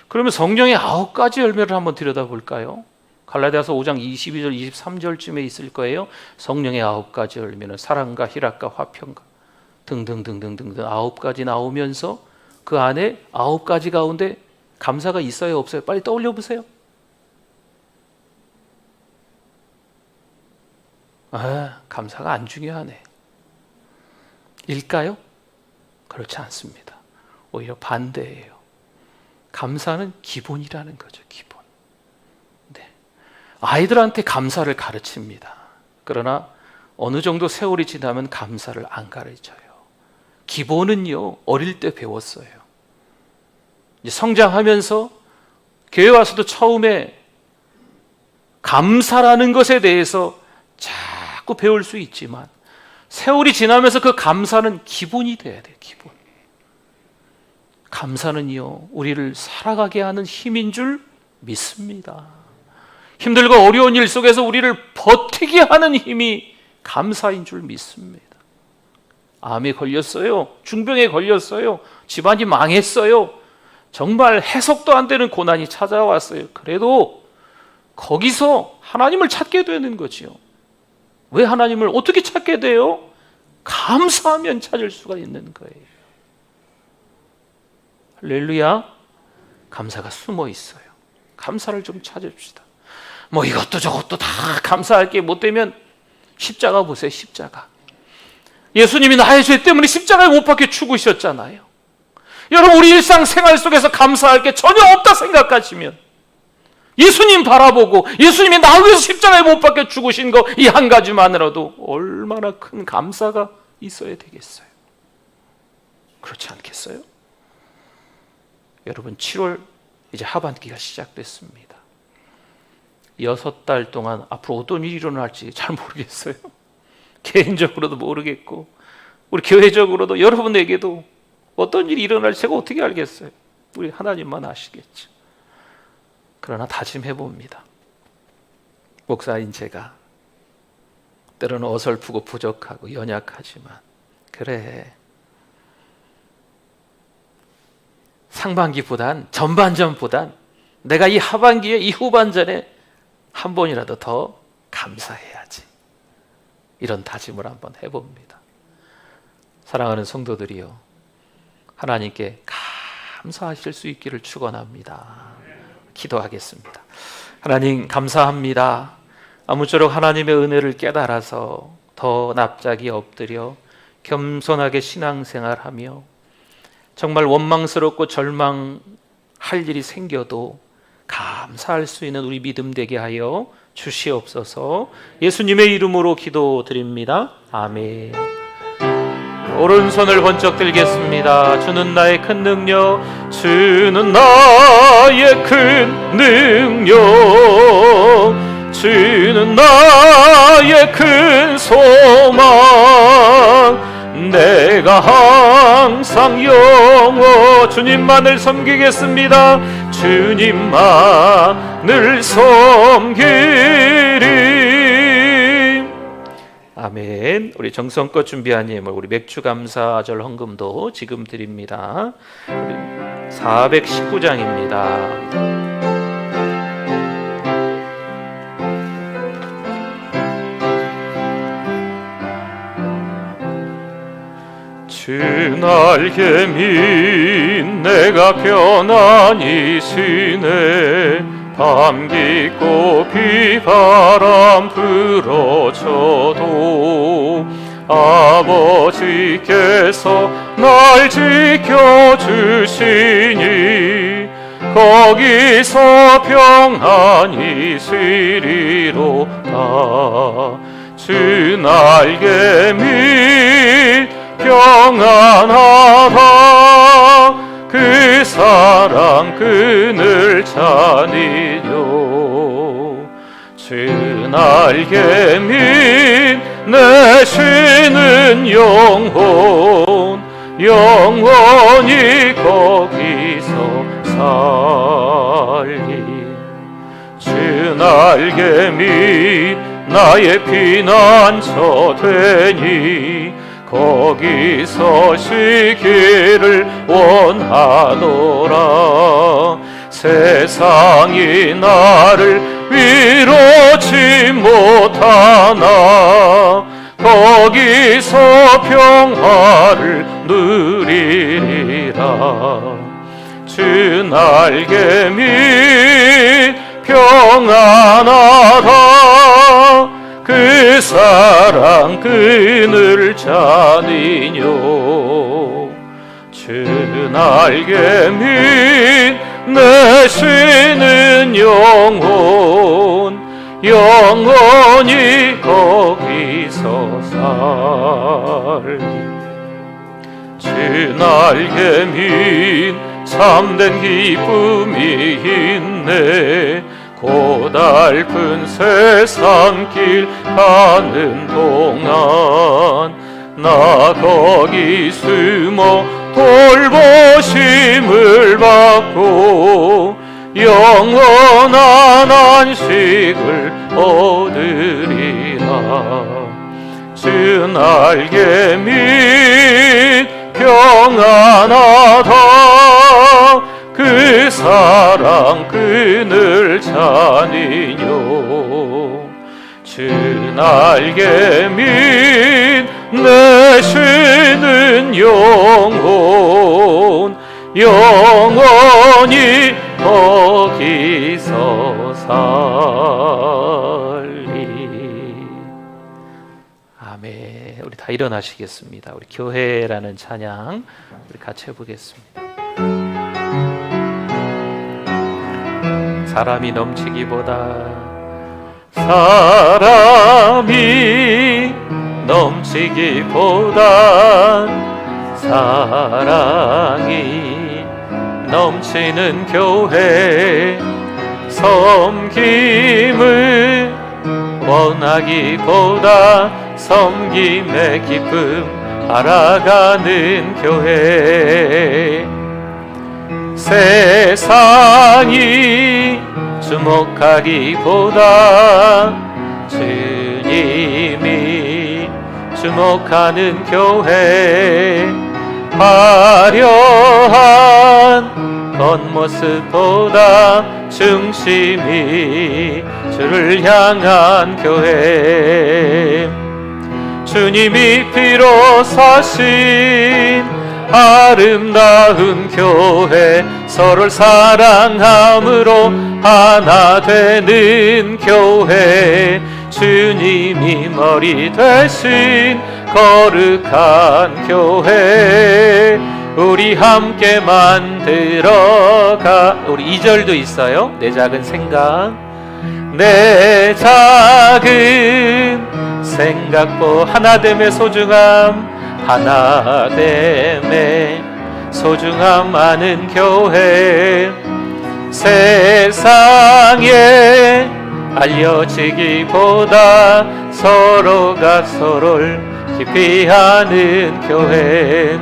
그러면 성령의 9가지 열매를 한번 들여다볼까요? 갈라디아서 5장 22절 23절쯤에 있을 거예요. 성령의 9가지 열매는 사랑과 희락과 화평과 등등등등등등 9가지 나오면서 그 안에 9가지 가운데 감사가 있어요, 없어요? 빨리 떠올려 보세요. 감사가 안 중요하네. 일까요? 그렇지 않습니다. 오히려 반대예요. 감사는 기본이라는 거죠, 기본. 네. 아이들한테 감사를 가르칩니다. 그러나 어느 정도 세월이 지나면 감사를 안 가르쳐요. 기본은요, 어릴 때 배웠어요. 이제 성장하면서 교회 와서도 처음에 감사라는 것에 대해서 자꾸 배울 수 있지만 세월이 지나면서 그 감사는 기본이 돼야 돼요, 기본. 감사는요, 우리를 살아가게 하는 힘인 줄 믿습니다. 힘들고 어려운 일 속에서 우리를 버티게 하는 힘이 감사인 줄 믿습니다. 암에 걸렸어요. 중병에 걸렸어요. 집안이 망했어요. 정말 해석도 안 되는 고난이 찾아왔어요. 그래도 거기서 하나님을 찾게 되는 거지요. 왜 하나님을 어떻게 찾게 돼요? 감사하면 찾을 수가 있는 거예요. 할렐루야. 감사가 숨어 있어요. 감사를 좀 찾읍시다. 뭐 이것도 저것도 다 감사할 게 못 되면 십자가 보세요. 십자가. 예수님이 나의 죄 때문에 십자가에 못 박혀 죽으셨잖아요. 여러분, 우리 일상생활 속에서 감사할 게 전혀 없다 생각하시면 예수님 바라보고 예수님이 나를 위해서 십자가에 못 박혀 죽으신 거 이 한 가지만으로도 얼마나 큰 감사가 있어야 되겠어요. 그렇지 않겠어요? 여러분, 7월 이제 하반기가 시작됐습니다. 6달 동안 앞으로 어떤 일이 일어날지 잘 모르겠어요. 개인적으로도 모르겠고 우리 교회적으로도 여러분에게도 어떤 일이 일어날지 제가 어떻게 알겠어요? 우리 하나님만 아시겠죠. 그러나 다짐해 봅니다. 목사인 제가 때로는 어설프고 부족하고 연약하지만, 그래, 상반기보단 전반전보단 내가 이 하반기에 이 후반전에 한 번이라도 더 감사해야지. 이런 다짐을 한번 해봅니다. 사랑하는 성도들이요, 하나님께 감사하실 수 있기를 축원합니다. 기도하겠습니다. 하나님 감사합니다. 아무쪼록 하나님의 은혜를 깨달아서 더 납작이 엎드려 겸손하게 신앙생활하며 정말 원망스럽고 절망할 일이 생겨도 감사할 수 있는 우리 믿음 되게 하여 주시옵소서. 예수님의 이름으로 기도드립니다. 아멘. 오른손을 번쩍 들겠습니다. 주는 나의 큰 능력, 주는 나의 큰 능력, 주는 나의 큰 소망. 내가 항상 영원 주님만을 섬기겠습니다. 주님만을 섬기리. 아멘. 우리 정성껏 준비한 예물, 우리 맥주 감사절 헌금도 지금 드립니다. 419장입니다. 주 날개민 내가 편안히 쉬네. 밤 깊고 비바람 불어쳐도 아버지께서 날 지켜주시니 거기서 평안히 쉬리로다. 주 날개 밑 평안하다. 그 사랑 그늘 찬이요. 주 날개 밑 내 쉬는 영혼 영원히 거기서 살리. 주 날개 밑 나의 피난처 되니 거기서 쉬기를 원하노라. 세상이 나를 위로치 못하나 거기서 평화를 누리리라. 주 날개 밑 평안하다. 그 사랑 그늘 찬이뇨. 주 날개 밑 내 쉬는 영혼 영원히 거기서 살리. 주 날개 밑 참된 기쁨이 있네. 고달픈 세상길 가는 동안 나 거기 숨어 돌보심을 받고 영원한 안식을 얻으리라. 주 날개 밑 평안하다. 그 사랑 그늘 찬이뇨. 주 날개 밑 내 쉬는 영혼 영원히 거기서 살리. 아멘. 우리 다 일어나시겠습니다. 우리 교회라는 찬양 우리 같이 해보겠습니다. 사람이 넘치기보다 사람이 넘치기보단 사랑이 넘치는 교회 섬김을 원하기보다 섬김의 기쁨 알아가는 교회. 세상이 주목하기보다 주님이 주목하는 교회. 화려한 겉모습보다 중심이 주를 향한 교회, 주님이 피로 사신 아름다운 교회, 서로를 사랑함으로 하나 되는 교회, 주님이 머리 되신 거룩한 교회, 우리 함께 만들어가. 우리 2절도 있어요. 내 작은 생각, 내 작은 생각보 하나됨의 소중함, 하나됨의 소중함 아는 교회, 세상에 알려지기보다 서로가 서로를 깊이 아는 교회,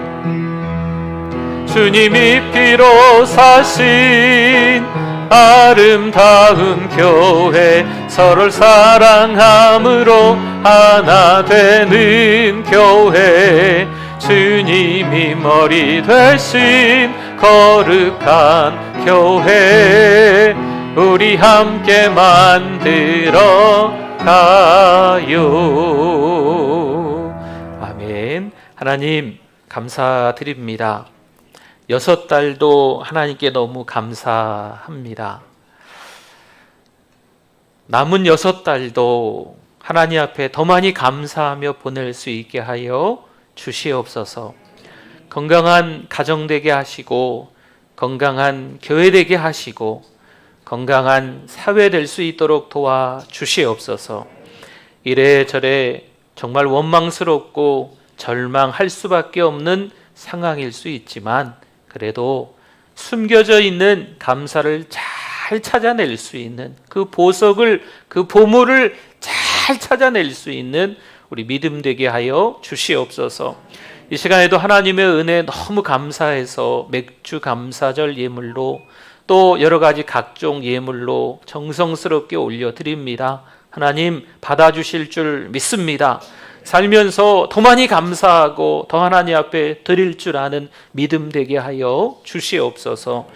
주님이 피로 사신 아름다운 교회, 서로를 사랑함으로 하나 되는 교회, 주님이 머리 되신 거룩한 교회, 우리 함께 만들어 가요. 아멘. 하나님 감사드립니다. 6달도 하나님께 너무 감사합니다. 남은 6달도 하나님 앞에 더 많이 감사하며 보낼 수 있게 하여 주시옵소서. 건강한 가정 되게 하시고, 건강한 교회 되게 하시고, 건강한 사회 될 수 있도록 도와 주시옵소서. 이래저래 정말 원망스럽고 절망할 수밖에 없는 상황일 수 있지만, 그래도 숨겨져 있는 감사를 잘 찾아낼 수 있는 그 보석을, 그 보물을 잘 찾아낼 수 있는 우리 믿음 되게 하여 주시옵소서. 이 시간에도 하나님의 은혜 너무 감사해서 맥주 감사절 예물로, 또 여러 가지 각종 예물로 정성스럽게 올려드립니다. 하나님 받아주실 줄 믿습니다. 살면서 더 많이 감사하고 더 하나님 앞에 드릴 줄 아는 믿음 되게 하여 주시옵소서.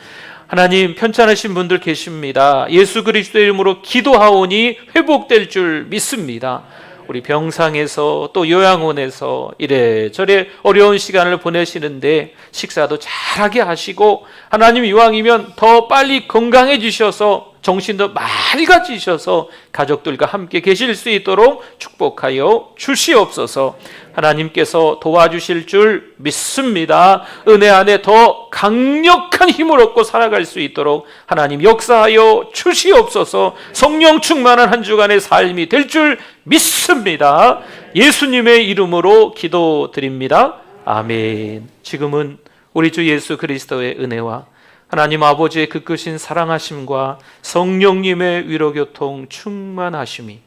하나님 편찮으신 분들 계십니다. 예수 그리스도의 이름으로 기도하오니 회복될 줄 믿습니다. 우리 병상에서 또 요양원에서 이래저래 어려운 시간을 보내시는데 식사도 잘하게 하시고, 하나님 이왕이면 더 빨리 건강해지셔서 정신도 맑아지셔서 가족들과 함께 계실 수 있도록 축복하여 주시옵소서. 하나님께서 도와주실 줄 믿습니다. 은혜 안에 더 강력한 힘을 얻고 살아갈 수 있도록 하나님 역사하여 주시옵소서. 성령 충만한 한 주간의 삶이 될 줄 믿습니다. 예수님의 이름으로 기도드립니다. 아멘. 지금은 우리 주 예수 그리스도의 은혜와 하나님 아버지의 그 크신 사랑하심과 성령님의 위로교통 충만하심이,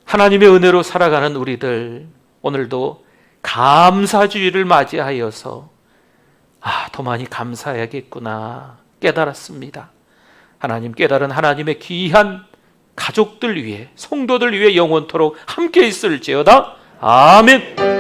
하나님의 은혜로 살아가는 우리들 오늘도 감사주의를 맞이하여서 더 많이 감사해야겠구나 깨달았습니다. 하나님 깨달은 하나님의 귀한 가족들 위해, 성도들 위해 영원토록 함께 있을지어다. 아멘.